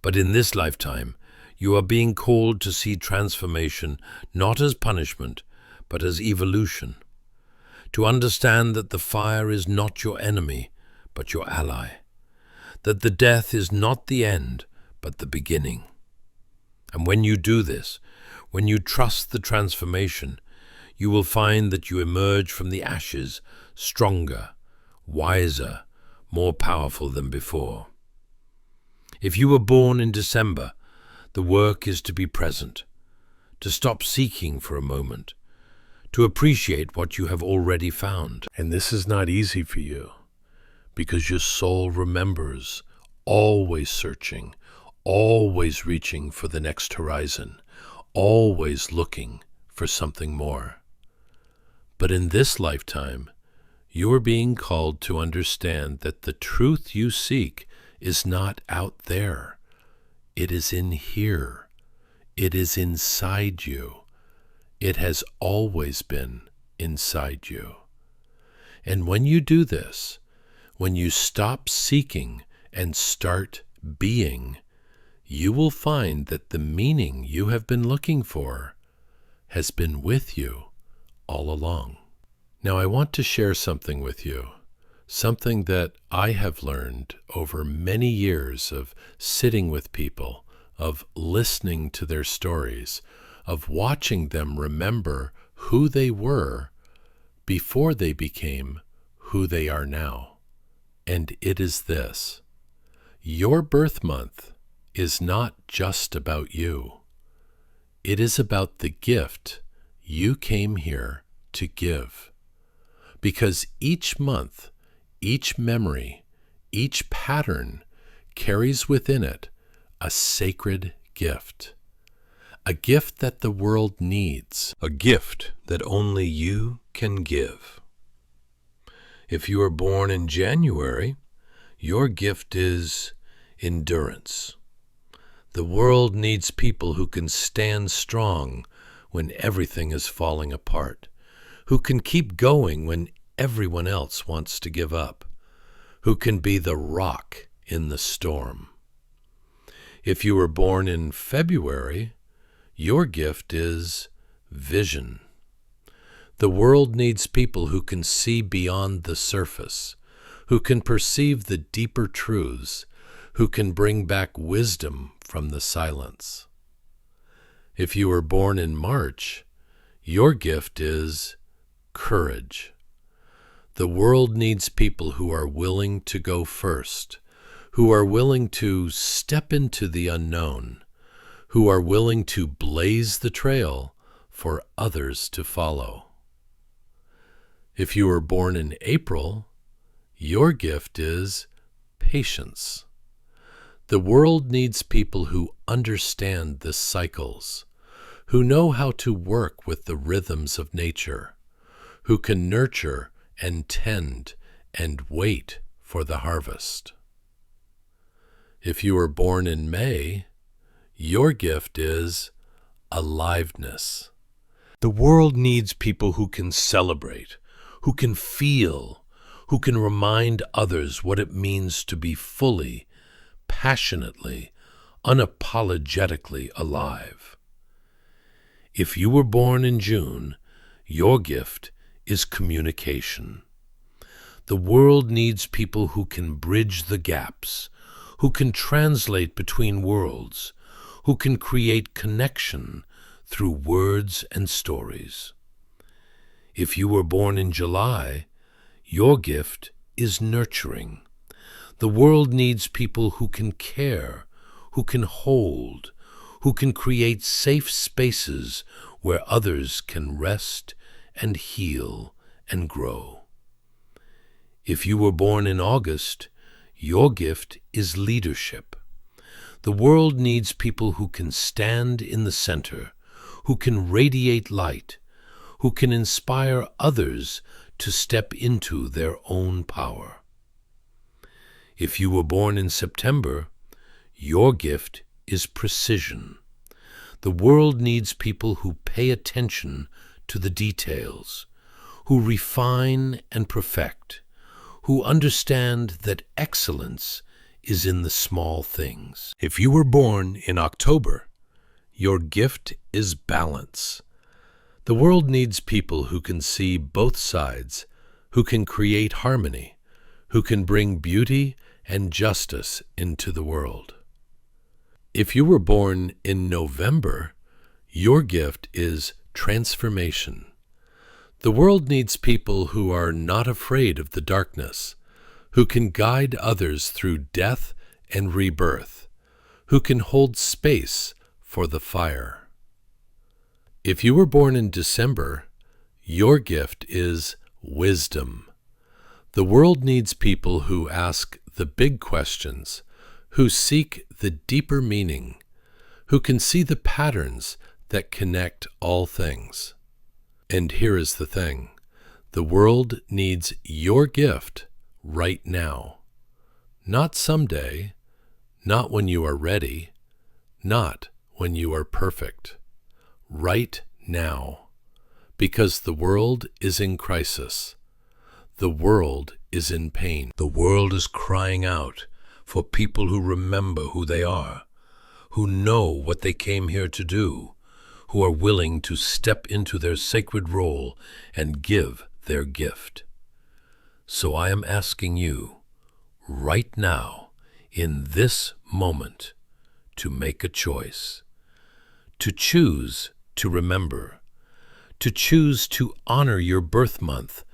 But in this lifetime, you are being called to see transformation not as punishment, but as evolution, to understand that the fire is not your enemy, but your ally, that the death is not the end, but the beginning. And when you do this, when you trust the transformation, you will find that you emerge from the ashes stronger, wiser, more powerful than before. If you were born in December, the work is to be present, to stop seeking for a moment, to appreciate what you have already found. And this is not easy for you, because your soul remembers, always searching, always reaching for the next horizon, always looking for something more. But in this lifetime, you are being called to understand that the truth you seek is not out there. It is in here. It is inside you. It has always been inside you. And when you do this, when you stop seeking and start being, you will find that the meaning you have been looking for has been with you all along. Now I want to share something with you, Something that I have learned over many years of sitting with people, of listening to their stories, of watching them remember who they were before they became who they are now. And it is this: your birth month is not just about you. It is about the gift you came here to give. Because each month, each memory, each pattern carries within it a sacred gift. A gift that the world needs. A gift that only you can give. If you are born in January, your gift is endurance. The world needs people who can stand strong when everything is falling apart, who can keep going when everyone else wants to give up, who can be the rock in the storm. If you were born in February, your gift is vision. The world needs people who can see beyond the surface, who can perceive the deeper truths, who can bring back wisdom from the silence. If you were born in March, your gift is courage. The world needs people who are willing to go first, who are willing to step into the unknown, who are willing to blaze the trail for others to follow. If you were born in April, your gift is patience. The world needs people who understand the cycles, who know how to work with the rhythms of nature, who can nurture and tend and wait for the harvest. If you were born in May, your gift is aliveness. The world needs people who can celebrate, who can feel, who can remind others what it means to be fully, passionately, unapologetically alive. If you were born in June, your gift is communication. The world needs people who can bridge the gaps, who can translate between worlds, who can create connection through words and stories. If you were born in July, your gift is nurturing. The world needs people who can care, who can hold, who can create safe spaces where others can rest and heal and grow. If you were born in August, your gift is leadership. The world needs people who can stand in the center, who can radiate light, who can inspire others to step into their own power. If you were born in September, your gift is precision. The world needs people who pay attention to the details, who refine and perfect, who understand that excellence is in the small things. If you were born in October, your gift is balance. The world needs people who can see both sides, who can create harmony, who can bring beauty and justice into the world. If you were born in November, your gift is transformation. The world needs people who are not afraid of the darkness, who can guide others through death and rebirth, who can hold space for the fire. If you were born in December, your gift is wisdom. The world needs people who ask the big questions, who seek the deeper meaning, who can see the patterns that connect all things. And here is the thing: the world needs your gift right now. Not someday, not when you are ready, not when you are perfect. Right now. Because the world is in crisis. The world is in pain. The world is crying out for people who remember who they are, who know what they came here to do, who are willing to step into their sacred role and give their gift. So I am asking you, right now, in this moment, to make a choice, to choose to remember, to choose to honor your birth month,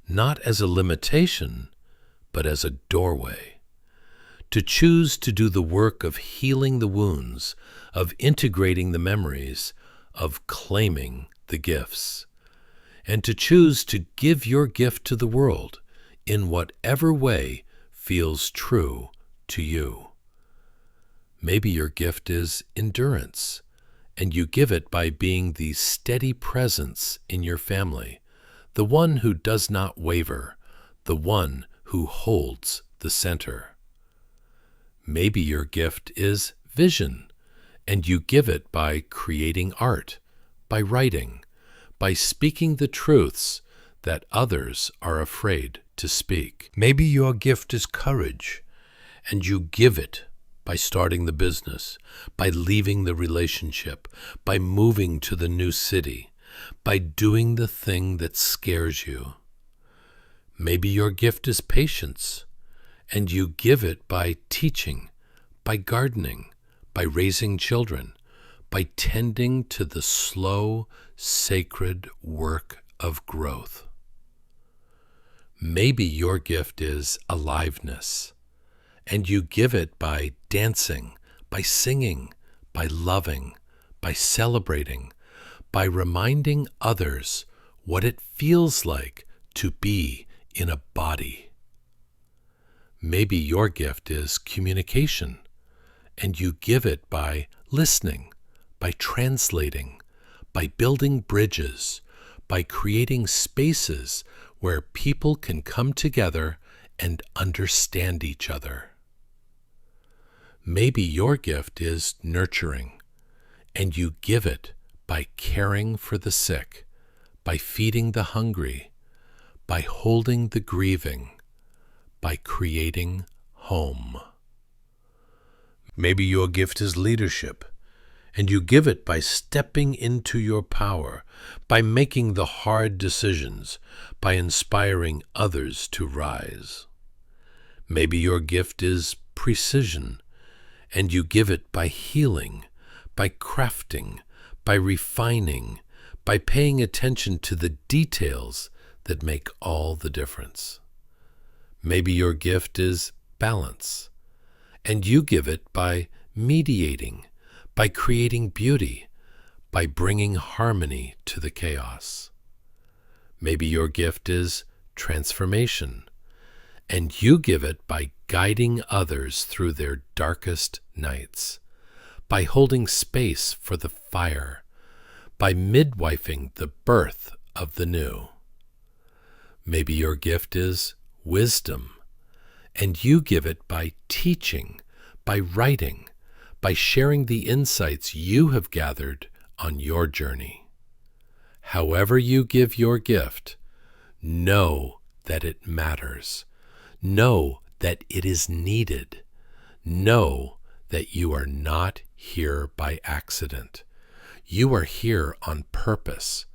not as a limitation, but as a doorway, to choose to do the work of healing the wounds, of integrating the memories, of claiming the gifts, and to choose to give your gift to the world in whatever way feels true to you. Maybe your gift is endurance, and you give it by being the steady presence in your family, the one who does not waver, the one who holds the center. Maybe your gift is vision, and you give it by creating art, by writing, by speaking the truths that others are afraid to speak. Maybe your gift is courage, and you give it by starting the business, by leaving the relationship, by moving to the new city, by doing the thing that scares you. Maybe your gift is patience, and you give it by teaching, by gardening, by raising children, by tending to the slow, sacred work of growth. Maybe your gift is aliveness, and you give it by dancing, by singing, by loving, by celebrating, by reminding others what it feels like to be in a body. Maybe your gift is communication, and you give it by listening, by translating, by building bridges, by creating spaces where people can come together and understand each other. Maybe your gift is nurturing, and you give it by caring for the sick, by feeding the hungry, by holding the grieving, by creating home. Maybe your gift is leadership, and you give it by stepping into your power, by making the hard decisions, by inspiring others to rise. Maybe your gift is precision, and you give it by healing, by crafting, by refining, by paying attention to the details that make all the difference. Maybe your gift is balance, and you give it by mediating, by creating beauty, by bringing harmony to the chaos. Maybe your gift is transformation, and you give it by guiding others through their darkest nights, by holding space for the fire, by midwifing the birth of the new. Maybe your gift is wisdom, and you give it by teaching, by writing, by sharing the insights you have gathered on your journey. However you give your gift, know that it matters. Know that it is needed. Know that you are not here by accident. You are here on purpose.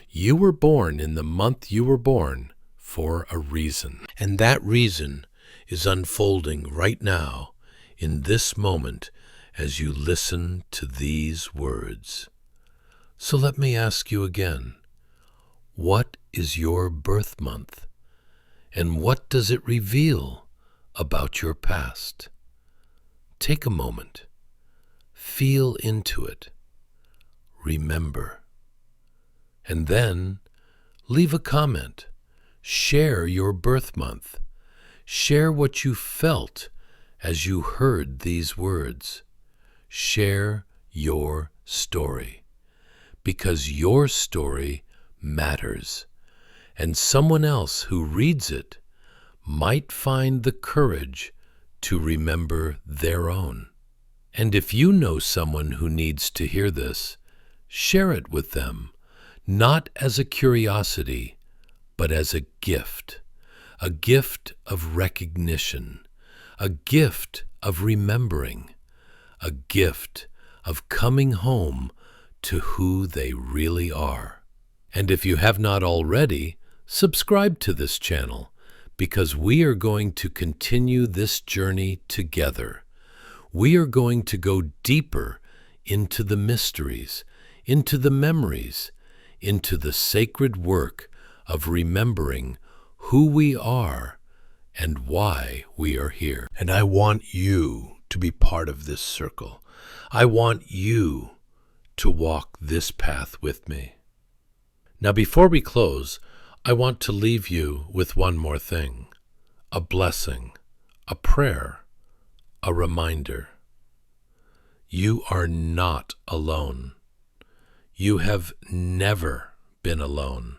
You were born in the month you were born for a reason. And that reason is unfolding right now, in this moment, as you listen to these words. So let me ask you again, what is your birth month? And what does it reveal about your past? Take a moment. Feel into it. Remember. And then leave a comment. Share your birth month. Share what you felt as you heard these words. Share your story, because your story matters, and someone else who reads it might find the courage to remember their own. And if you know someone who needs to hear this, share it with them, not as a curiosity, but as a gift of recognition, a gift of remembering, a gift of coming home to who they really are. And if you have not already, subscribe to this channel, because we are going to continue this journey together. We are going to go deeper into the mysteries, into the memories, into the sacred work of remembering who we are and why we are here. And I want you to be part of this circle. I want you to walk this path with me. Now, before we close, I want to leave you with one more thing, a blessing, a prayer, a reminder. You are not alone. You have never been alone.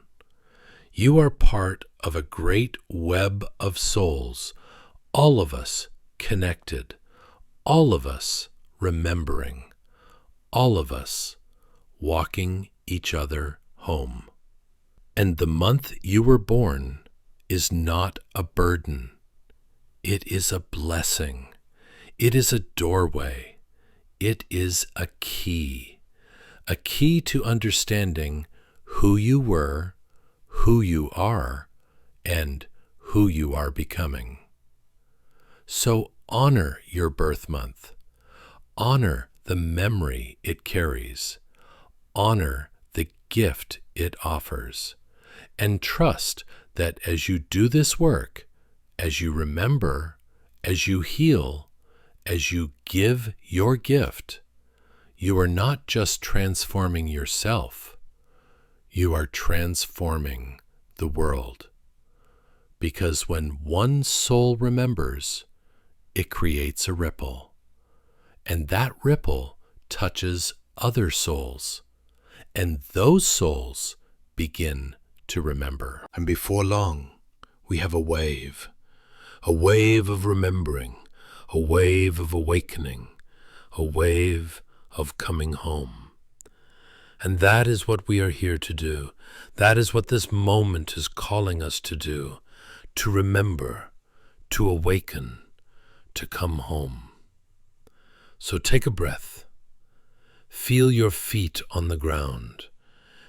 You are part of a great web of souls, all of us connected, all of us remembering, all of us walking each other home. And the month you were born is not a burden. It is a blessing. It is a doorway. It is a key to understanding who you were, who you are, and who you are becoming. So honor your birth month. Honor the memory it carries. Honor the gift it offers. And trust that as you do this work, as you remember, as you heal, as you give your gift, you are not just transforming yourself, you are transforming the world. Because when one soul remembers, it creates a ripple. And that ripple touches other souls. And those souls begin to remember. And before long, we have a wave of remembering, a wave of awakening, a wave of coming home. And that is what we are here to do. That is what this moment is calling us to do, to remember, to awaken, to come home. So take a breath. Feel your feet on the ground.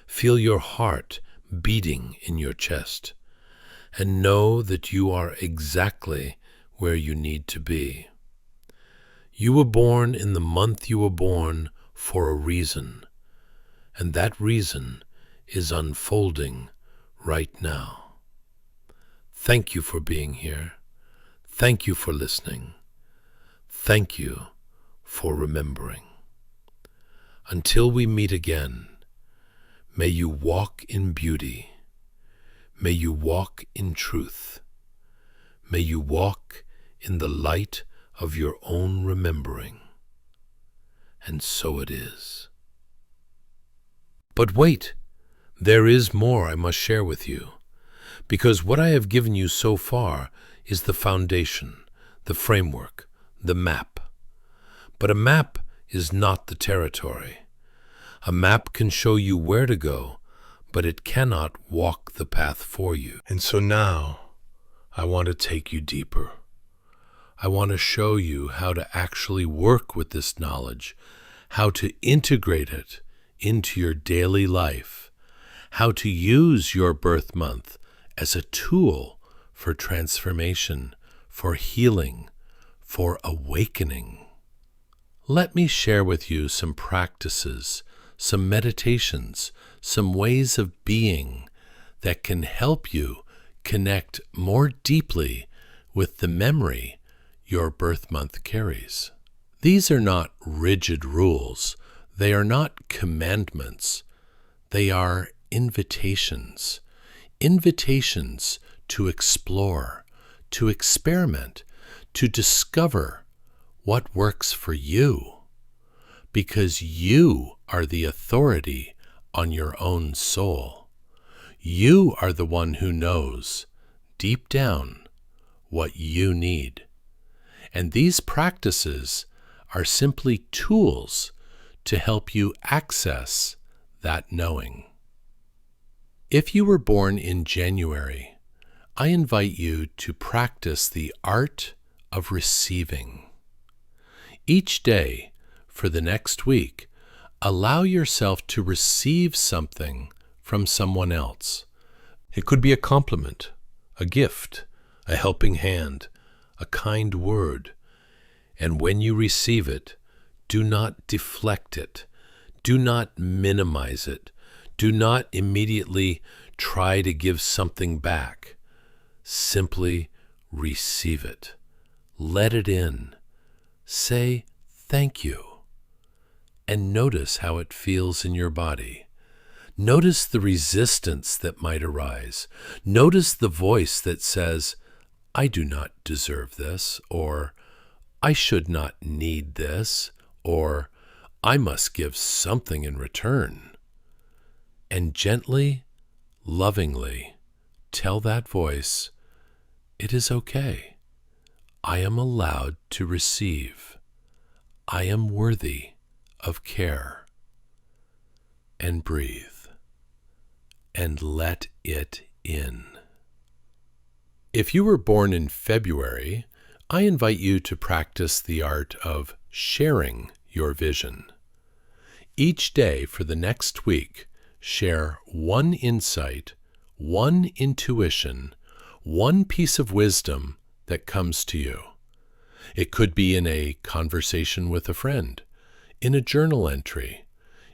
Feel your heart beating in your chest, and know that you are exactly where you need to be. You were born in the month you were born for a reason, and that reason is unfolding right now. Thank you for being here. Thank you for listening. Thank you for remembering. Until we meet again, may you walk in beauty. May you walk in truth. May you walk in the light of your own remembering. And so it is. But wait, there is more I must share with you, because what I have given you so far is the foundation, the framework, the map. But a map is not the territory. A map can show you where to go, but it cannot walk the path for you. And so now, I want to take you deeper. I want to show you how to actually work with this knowledge, how to integrate it into your daily life, how to use your birth month as a tool for transformation, for healing, for awakening. Let me share with you some practices, some meditations, some ways of being that can help you connect more deeply with the memory your birth month carries. These are not rigid rules. They are not commandments. They are invitations. Invitations to explore, to experiment, to discover what works for you. Because you are the authority on your own soul. You are the one who knows, deep down, what you need. And these practices are simply tools to help you access that knowing. If you were born in January, I invite you to practice the art of receiving. Each day, for the next week, allow yourself to receive something from someone else. It could be a compliment, a gift, a helping hand, a kind word. And when you receive it, do not deflect it. Do not minimize it. Do not immediately try to give something back. Simply receive it. Let it in. Say thank you. And notice how it feels in your body. Notice the resistance that might arise. Notice the voice that says, I do not deserve this, or I should not need this, or I must give something in return. And gently, lovingly, tell that voice, it is okay. I am allowed to receive. I am worthy of care. And breathe. And let it in. If you were born in February, I invite you to practice the art of sharing your vision. Each day for the next week, share one insight, one intuition, one piece of wisdom that comes to you. It could be in a conversation with a friend, in a journal entry,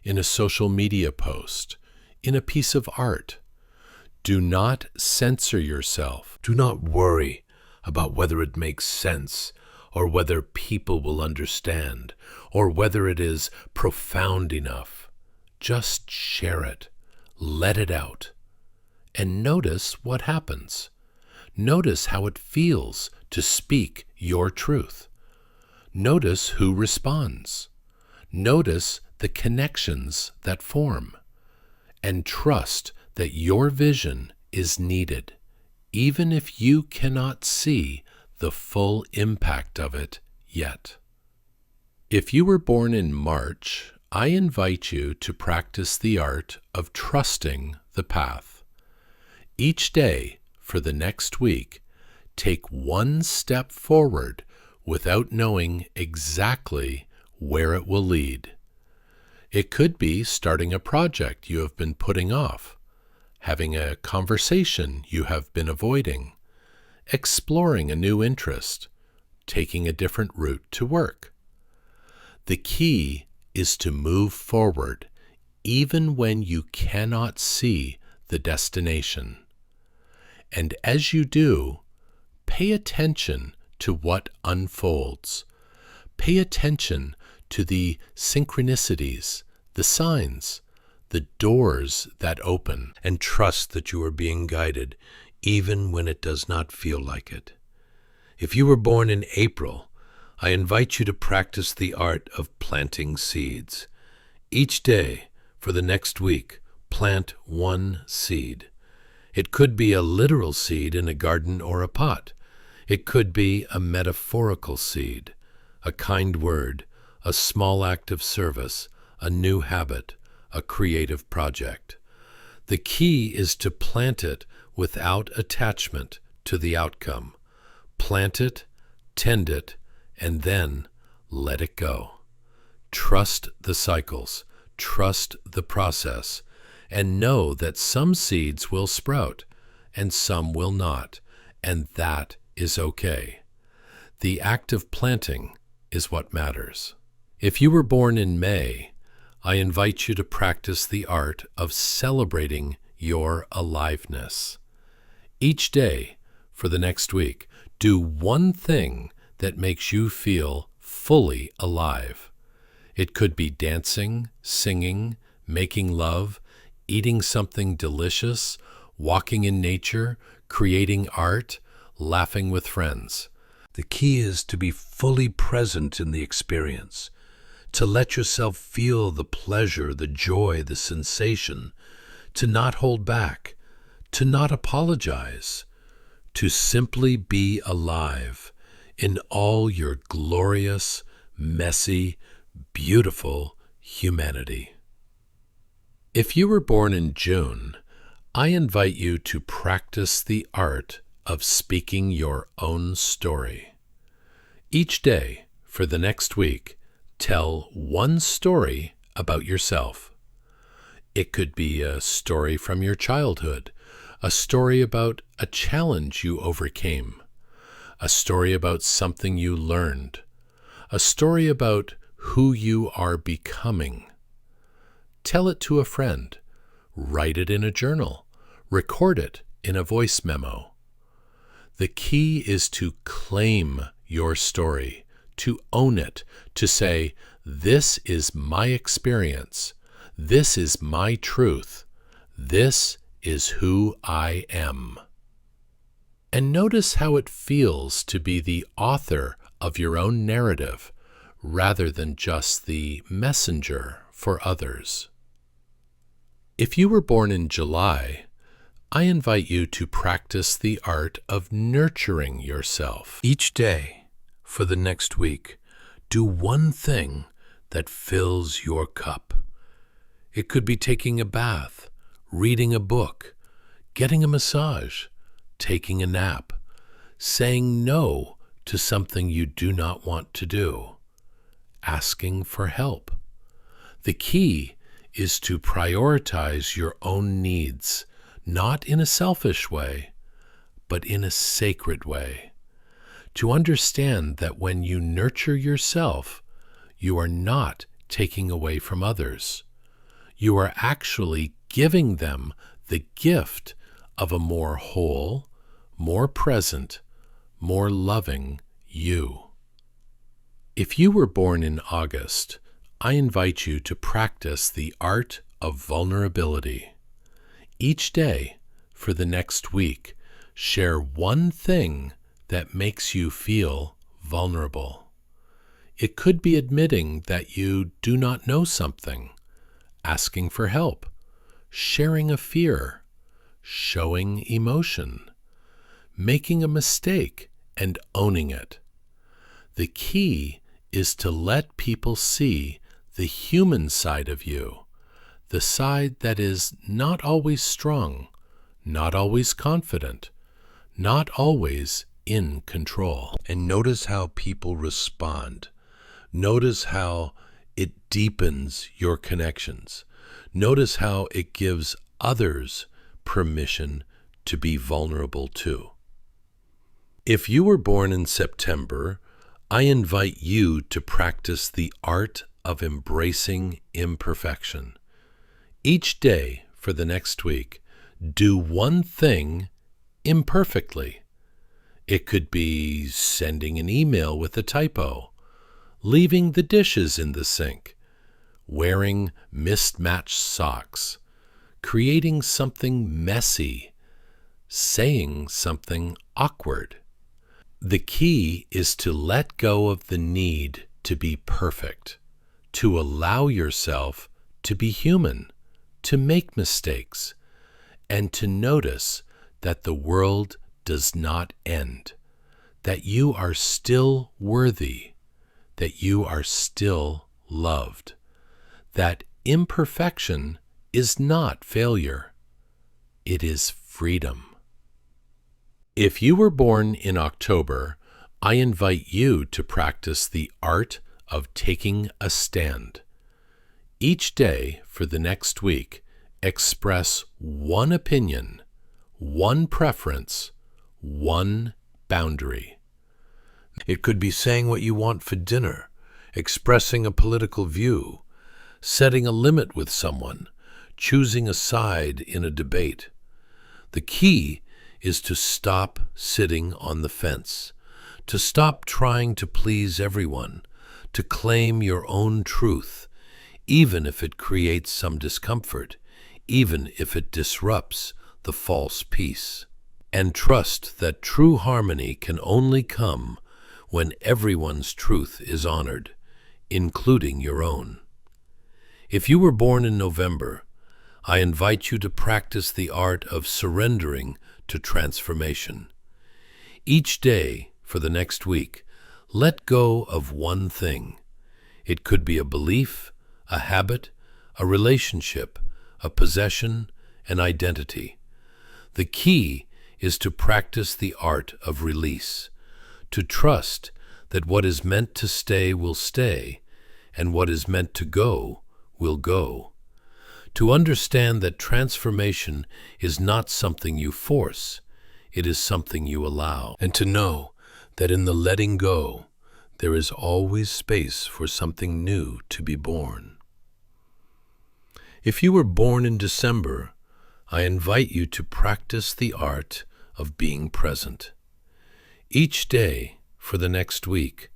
in a social media post, in a piece of art. Do not censor yourself. Do not worry about whether it makes sense, or whether people will understand, or whether it is profound enough. Just share it. Let it out. And notice what happens. Notice how it feels to speak your truth. Notice who responds. Notice the connections that form. And trust that your vision is needed, even if you cannot see the full impact of it yet. If you were born in March, I invite you to practice the art of trusting the path. Each day for the next week, take one step forward without knowing exactly where it will lead. It could be starting a project you have been putting off, having a conversation you have been avoiding, exploring a new interest, taking a different route to work. The key is to move forward even when you cannot see the destination. And as you do, pay attention to what unfolds. Pay attention to the synchronicities, the signs, the doors that open, and trust that you are being guided even when it does not feel like it. If you were born in April, I invite you to practice the art of planting seeds. Each day for the next week, plant one seed. It could be a literal seed in a garden or a pot. It could be a metaphorical seed, a kind word, a small act of service, a new habit, a creative project. The key is to plant it without attachment to the outcome. Plant it, tend it, and then let it go. Trust the cycles, trust the process, and know that some seeds will sprout and some will not, and that is okay. The act of planting is what matters. If you were born in May, I invite you to practice the art of celebrating your aliveness. Each day for the next week, do one thing that makes you feel fully alive. It could be dancing, singing, making love, eating something delicious, walking in nature, creating art, laughing with friends. The key is to be fully present in the experience, to let yourself feel the pleasure, the joy, the sensation, to not hold back, to not apologize, to simply be alive in all your glorious, messy, beautiful humanity. If you were born in June, I invite you to practice the art of speaking your own story. Each day for the next week, tell one story about yourself. It could be a story from your childhood, a story about a challenge you overcame, a story about something you learned, a story about who you are becoming. Tell it to a friend, write it in a journal, record it in a voice memo. The key is to claim your story, to own it, to say, this is my experience, this is my truth, this is who I am. And notice how it feels to be the author of your own narrative, rather than just the messenger for others. If you were born in July, I invite you to practice the art of nurturing yourself. Each day, for the next week, do one thing that fills your cup. It could be taking a bath, reading a book, getting a massage, taking a nap, saying no to something you do not want to do, asking for help. The key is to prioritize your own needs, not in a selfish way, but in a sacred way. To understand that when you nurture yourself, you are not taking away from others. You are actually giving them the gift of a more whole, more present, more loving you. If you were born in August, I invite you to practice the art of vulnerability. Each day, for the next week, share one thing that makes you feel vulnerable. It could be admitting that you do not know something, asking for help, sharing a fear, showing emotion, making a mistake and owning it. The key is to let people see the human side of you, the side that is not always strong, not always confident, not always in control. And notice how people respond. Notice how it deepens your connections. Notice how it gives others permission to be vulnerable too. If you were born in September, I invite you to practice the art of embracing imperfection. Each day for the next week, do one thing imperfectly. It could be sending an email with a typo, leaving the dishes in the sink, wearing mismatched socks, creating something messy, saying something awkward. The key is to let go of the need to be perfect, to allow yourself to be human, to make mistakes, and to notice that the world does not end, that you are still worthy, that you are still loved, that imperfection is not failure, it is freedom. If you were born in October, I invite you to practice the art of taking a stand. Each day for the next week, express one opinion, one preference, one boundary. It could be saying what you want for dinner, expressing a political view, setting a limit with someone, choosing a side in a debate. The key is to stop sitting on the fence, to stop trying to please everyone, to claim your own truth, even if it creates some discomfort, even if it disrupts the false peace. And trust that true harmony can only come when everyone's truth is honored, including your own. If you were born in November, I invite you to practice the art of surrendering to transformation. Each day for the next week, let go of one thing. It could be a belief, a habit, a relationship, a possession, an identity. The key is to practice the art of release, to trust that what is meant to stay will stay, and what is meant to go will go. To understand that transformation is not something you force, it is something you allow. And to know that in the letting go, there is always space for something new to be born. If you were born in December, I invite you to practice the art of being present. Each day for the next week,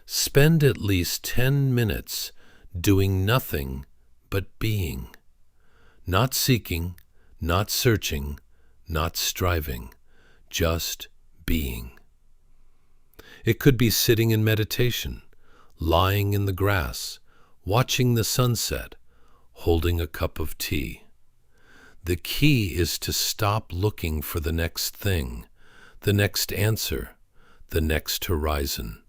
spend at least 10 minutes doing nothing but being. Not seeking, not searching, not striving, just being. It could be sitting in meditation, lying in the grass, watching the sunset, holding a cup of tea. The key is to stop looking for the next thing, the next answer, the next horizon,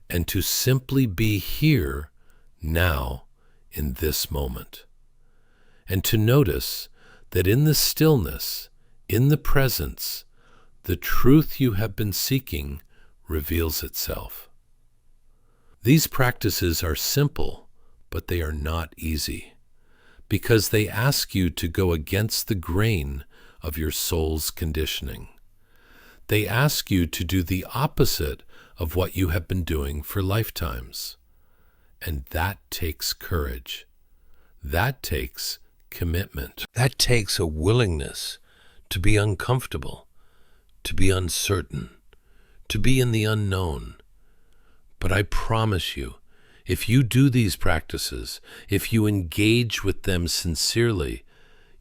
and to simply be here, now, in this moment. And to notice that in the stillness, in the presence, the truth you have been seeking reveals itself. These practices are simple, but they are not easy, because they ask you to go against the grain of your soul's conditioning. They ask you to do the opposite of what you have been doing for lifetimes. And that takes courage. That takes commitment. That takes a willingness to be uncomfortable, to be uncertain, to be in the unknown. But I promise you, if you do these practices, if you engage with them sincerely,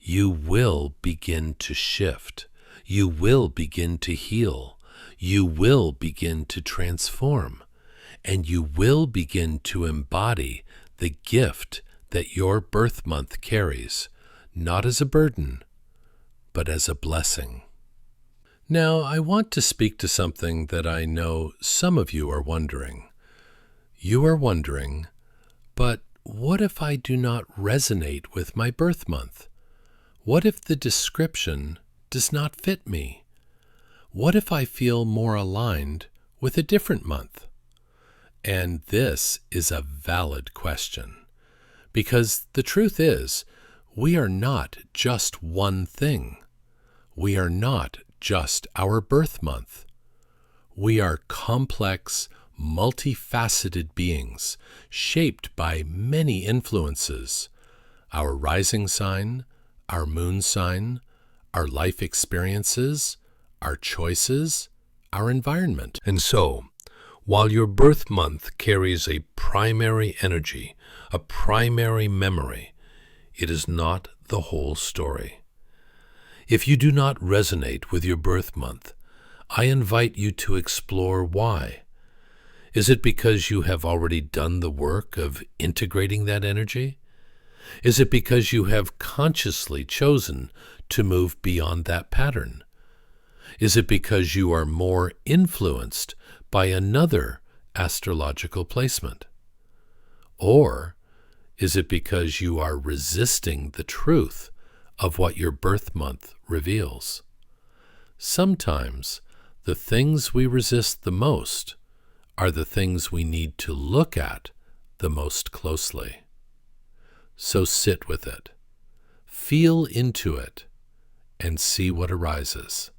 you will begin to shift. You will begin to heal. You will begin to transform. And you will begin to embody the gift that your birth month carries, not as a burden, but as a blessing. Now, I want to speak to something that I know some of you are wondering. You are wondering, but what if I do not resonate with my birth month? What if the description does not fit me? What if I feel more aligned with a different month? And this is a valid question, because the truth is, we are not just one thing. We are not just our birth month. We are complex, multifaceted beings, shaped by many influences: our rising sign, our moon sign, our life experiences, our choices, our environment. And so, while your birth month carries a primary energy, a primary memory, it is not the whole story. If you do not resonate with your birth month, I invite you to explore why. Is it because you have already done the work of integrating that energy? Is it because you have consciously chosen to move beyond that pattern? Is it because you are more influenced by another astrological placement? Or is it because you are resisting the truth of what your birth month reveals? Sometimes the things we resist the most are the things we need to look at the most closely. So sit with it, feel into it, and see what arises.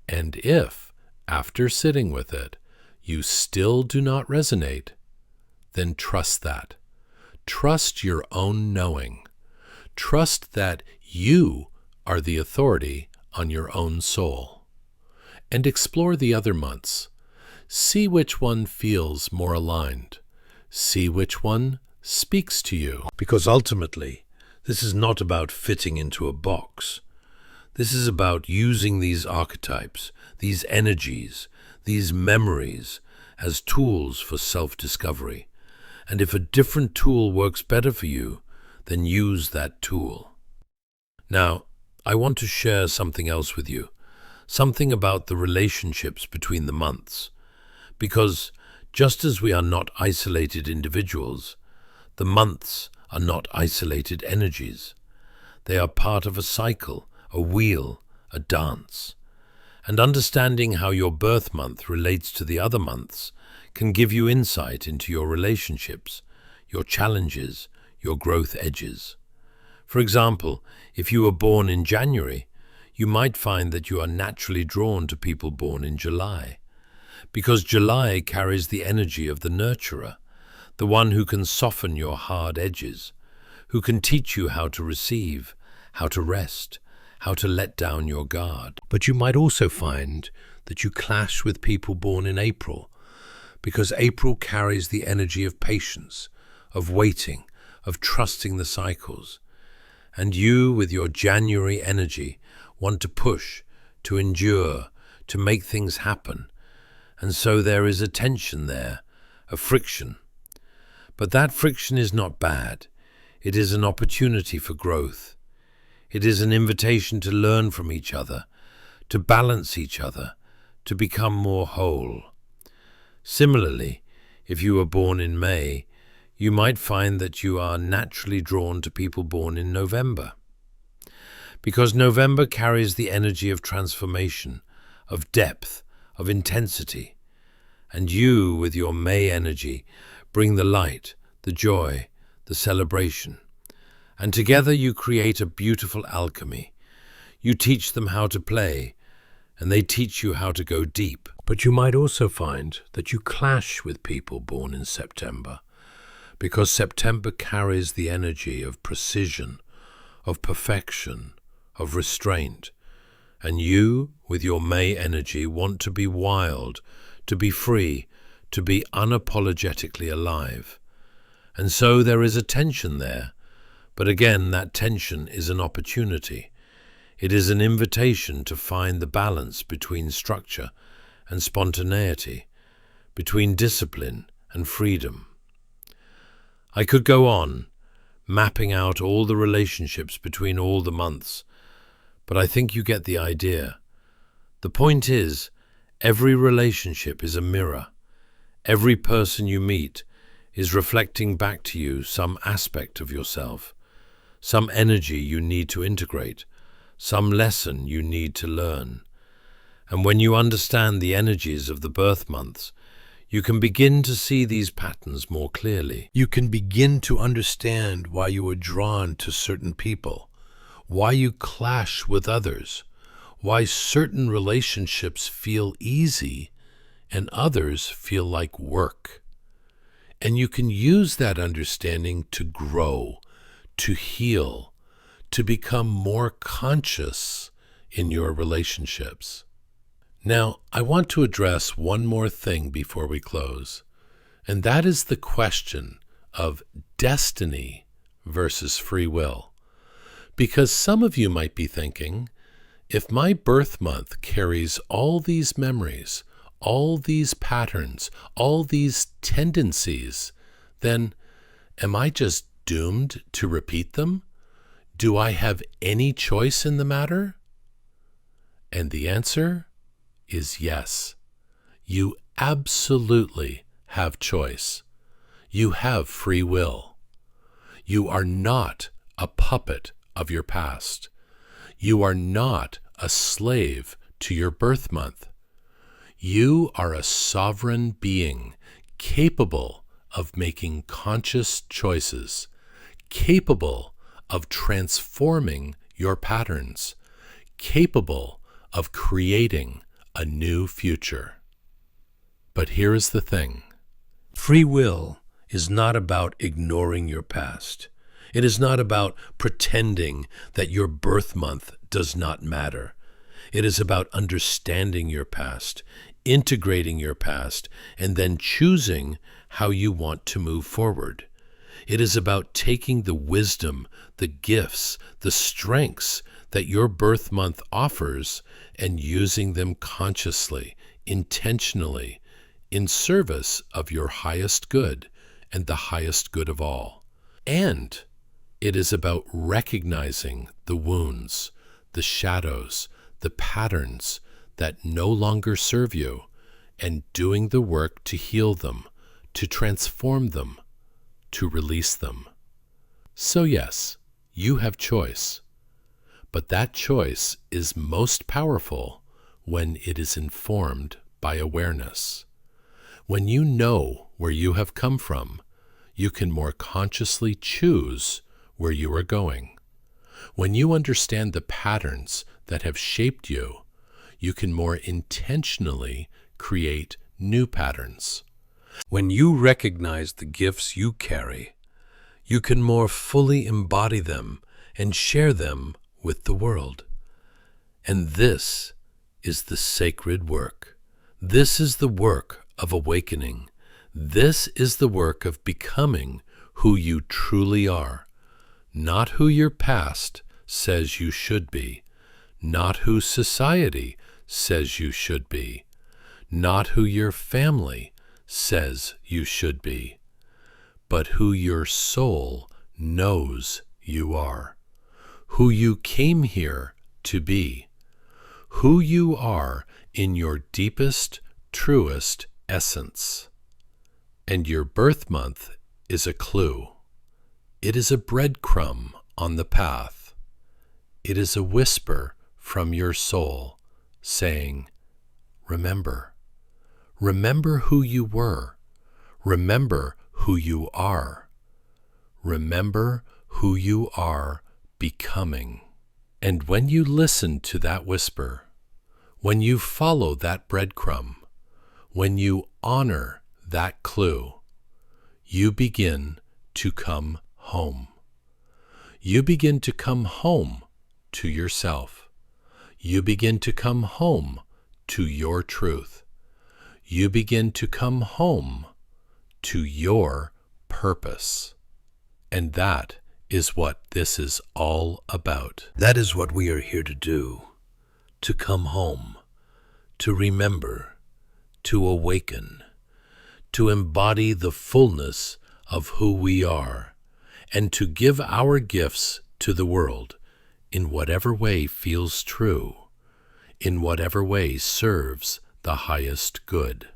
And if, after sitting with it, you still do not resonate, then trust that. Trust your own knowing. Trust that you are the authority on your own soul. And explore the other months. See which one feels more aligned. See which one speaks to you. Because ultimately, this is not about fitting into a box. This is about using these archetypes, these energies, these memories as tools for self-discovery. And if a different tool works better for you, then use that tool. Now, I want to share something else with you, something about the relationships between the months. Because just as we are not isolated individuals, the months are not isolated energies. They are part of a cycle, a wheel, a dance. And understanding how your birth month relates to the other months can give you insight into your relationships, your challenges, your growth edges. For example, if you were born in January, you might find that you are naturally drawn to people born in July. because July carries the energy of the nurturer, the one who can soften your hard edges, who can teach you how to receive, how to rest, how to let down your guard. But you might also find that you clash with people born in April, because April carries the energy of patience, of waiting, of trusting the cycles. And you, with your January energy, want to push, to endure, to make things happen. And so there is a tension there, a friction. But that friction is not bad. It is an opportunity for growth. It is an invitation to learn from each other, to balance each other, to become more whole. Similarly, if you were born in May, you might find that you are naturally drawn to people born in November. Because November carries the energy of transformation, of depth, of intensity. And you, with your May energy, bring the light, the joy, the celebration. And together you create a beautiful alchemy. You teach them how to play, and they teach you how to go deep. But you might also find that you clash with people born in September, because September carries the energy of precision, of perfection, of restraint. And you, with your May energy, want to be wild, to be free, to be unapologetically alive. And so there is a tension there. But again, that tension is an opportunity. It is an invitation to find the balance between structure and spontaneity, between discipline and freedom. I could go on, mapping out all the relationships between all the months, but I think you get the idea. The point is, every relationship is a mirror. Every person you meet is reflecting back to you some aspect of yourself, some energy you need to integrate, some lesson you need to learn. And when you understand the energies of the birth months, you can begin to see these patterns more clearly. You can begin to understand why you are drawn to certain people, why you clash with others, why certain relationships feel easy and others feel like work. And you can use that understanding to grow, to heal, to become more conscious in your relationships. Now, I want to address one more thing before we close, and that is the question of destiny versus free will. Because some of you might be thinking, if my birth month carries all these memories, all these patterns, all these tendencies, then am I just doomed to repeat them? Do I have any choice in the matter? And the answer is yes. You absolutely have choice. You have free will. You are not a puppet of your past. You are not a slave to your birth month. You are a sovereign being capable of making conscious choices, capable of transforming your patterns, capable of creating a new future. But here is the thing. Free will is not about ignoring your past. It is not about pretending that your birth month does not matter. It is about understanding your past, integrating your past, and then choosing how you want to move forward. It is about taking the wisdom, the gifts, the strengths that your birth month offers and using them consciously, intentionally, in service of your highest good and the highest good of all. And it is about recognizing the wounds, the shadows, the patterns that no longer serve you, and doing the work to heal them, to transform them, to release them. So yes, you have choice, but that choice is most powerful when it is informed by awareness. When you know where you have come from, you can more consciously choose where you are going. When you understand the patterns that have shaped you, you can more intentionally create new patterns. When you recognize the gifts you carry, you can more fully embody them and share them with the world. And this is the sacred work. This is the work of awakening. This is the work of becoming who you truly are, not who your past says you should be, not who society says you should be, not who your family says you should be, but who your soul knows you are, who you came here to be, who you are in your deepest, truest essence. And your birth month is a clue. It is a breadcrumb on the path. It is a whisper from your soul saying, remember. Remember who you were. Remember who you are. Remember who you are becoming. And when you listen to that whisper, when you follow that breadcrumb, when you honor that clue, you begin to come home. You begin to come home to yourself. You begin to come home to your truth. You begin to come home to your purpose. And that is what this is all about. That is what we are here to do, to come home, to remember, to awaken, to embody the fullness of who we are, and to give our gifts to the world in whatever way feels true, in whatever way serves the highest good.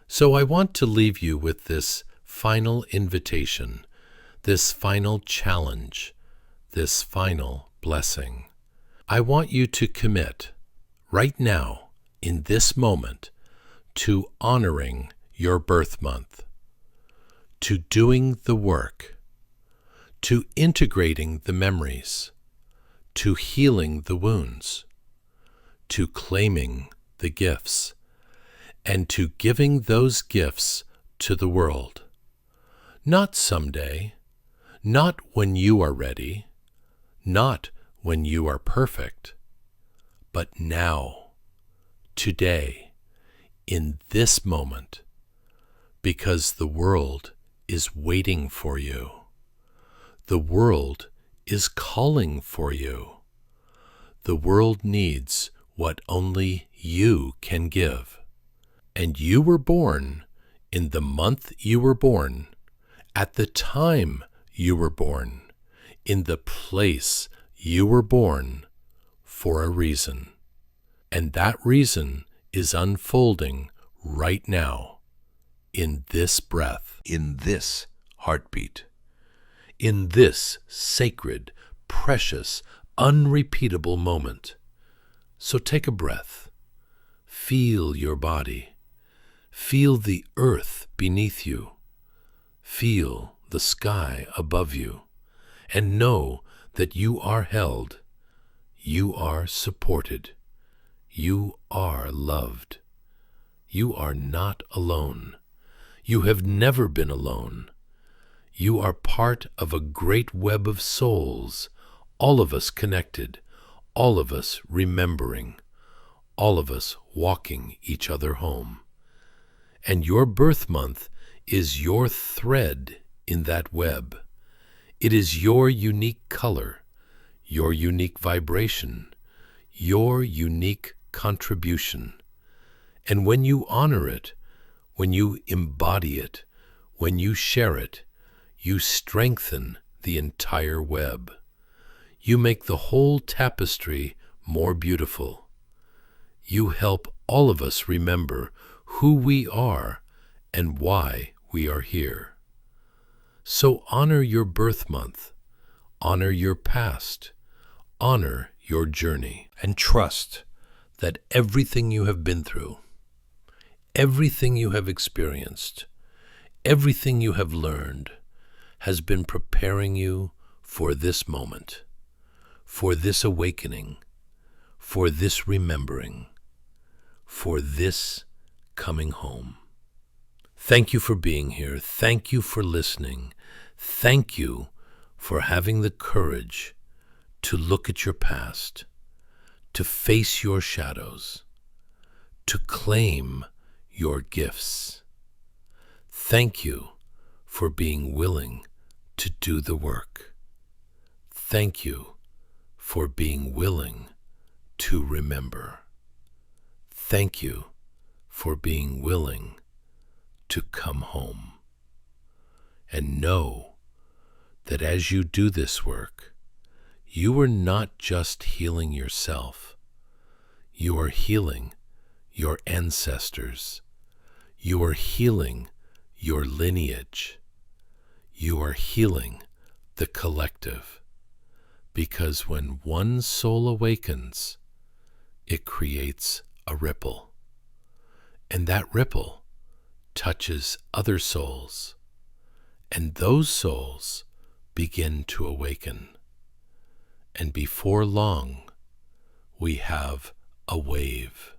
So I want to leave you with this final invitation, this final challenge, this final blessing. I want you to commit right now, in this moment, to honoring your birth month, to doing the work, to integrating the memories, to healing the wounds, to claiming the gifts, and to giving those gifts to the world. Not someday, not when you are ready, not when you are perfect, but now, today, in this moment, because the world is waiting for you. The world is calling for you. The world needs what only you can give. And you were born in the month you were born, at the time you were born, in the place you were born, for a reason. And that reason is unfolding right now, in this breath, in this heartbeat, in this sacred, precious, unrepeatable moment. So take a breath. Feel your body. Feel the earth beneath you. Feel the sky above you. And know that you are held. You are supported. You are loved. You are not alone. You have never been alone. You are part of a great web of souls, all of us connected, all of us remembering, all of us walking each other home. And your birth month is your thread in that web. It is your unique color, your unique vibration, your unique contribution. And when you honor it, when you embody it, when you share it, you strengthen the entire web. You make the whole tapestry more beautiful. You help all of us remember who we are and why we are here. So honor your birth month, honor your past, honor your journey, and trust that everything you have been through, everything you have experienced, everything you have learned has been preparing you for this moment, for this awakening, for this remembering, for this coming home. Thank you for being here. Thank you for listening. Thank you for having the courage to look at your past, to face your shadows, to claim your gifts. Thank you for being willing to do the work. Thank you for being willing to remember. Thank you for being willing to come home. And know that as you do this work, you are not just healing yourself. You are healing your ancestors. You are healing your lineage. You are healing the collective. Because when one soul awakens, it creates a ripple. And that ripple touches other souls. And those souls begin to awaken. And before long, we have a wave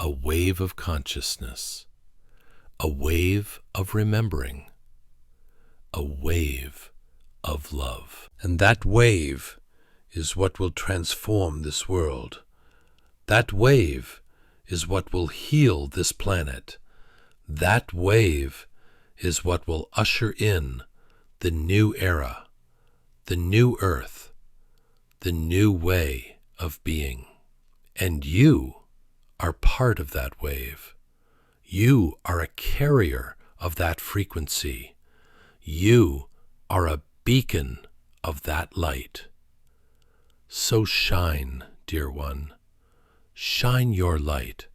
of consciousness, a wave of remembering, a wave of love. And that wave is what will transform this world. That wave is what will heal this planet. That wave is what will usher in the new era, the new earth, the new way of being. And you are part of that wave. You are a carrier of that frequency. You are a beacon of that light. So shine, dear one. Shine your light.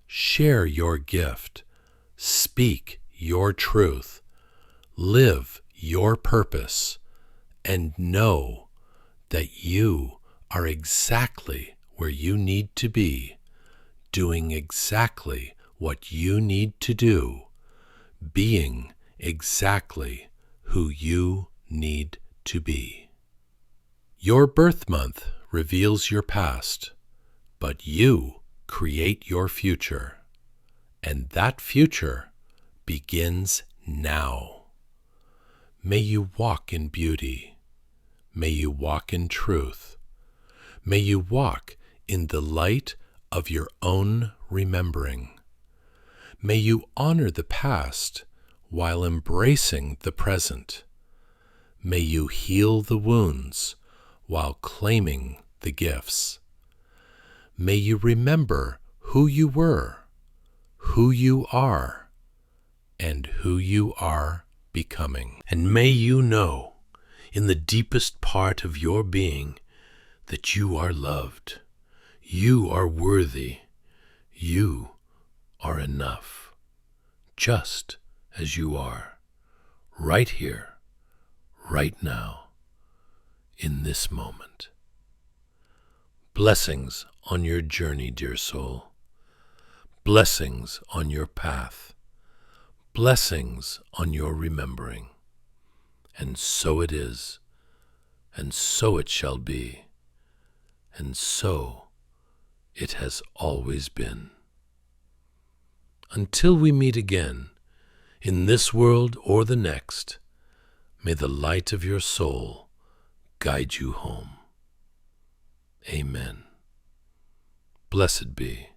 Share your gift. Speak your truth. Live your purpose. And know that you are exactly where you need to be, doing exactly what you need to do, being exactly who you need to be. Your birth month reveals your past, but you create your future, and that future begins now. May you walk in beauty. May you walk in truth. May you walk in the light of your own remembering. May you honor the past while embracing the present. May you heal the wounds while claiming the gifts. May you remember who you were, who you are, and who you are becoming. And may you know in the deepest part of your being that you are loved, you are worthy, you are enough, just as you are, right here, right now, in this moment. Blessings on your journey, dear soul. Blessings on your path. Blessings on your remembering. And so it is, and so it shall be, and so it has always been. Until we meet again, in this world or the next, may the light of your soul guide you home. Amen. Blessed be,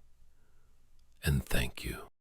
and thank you.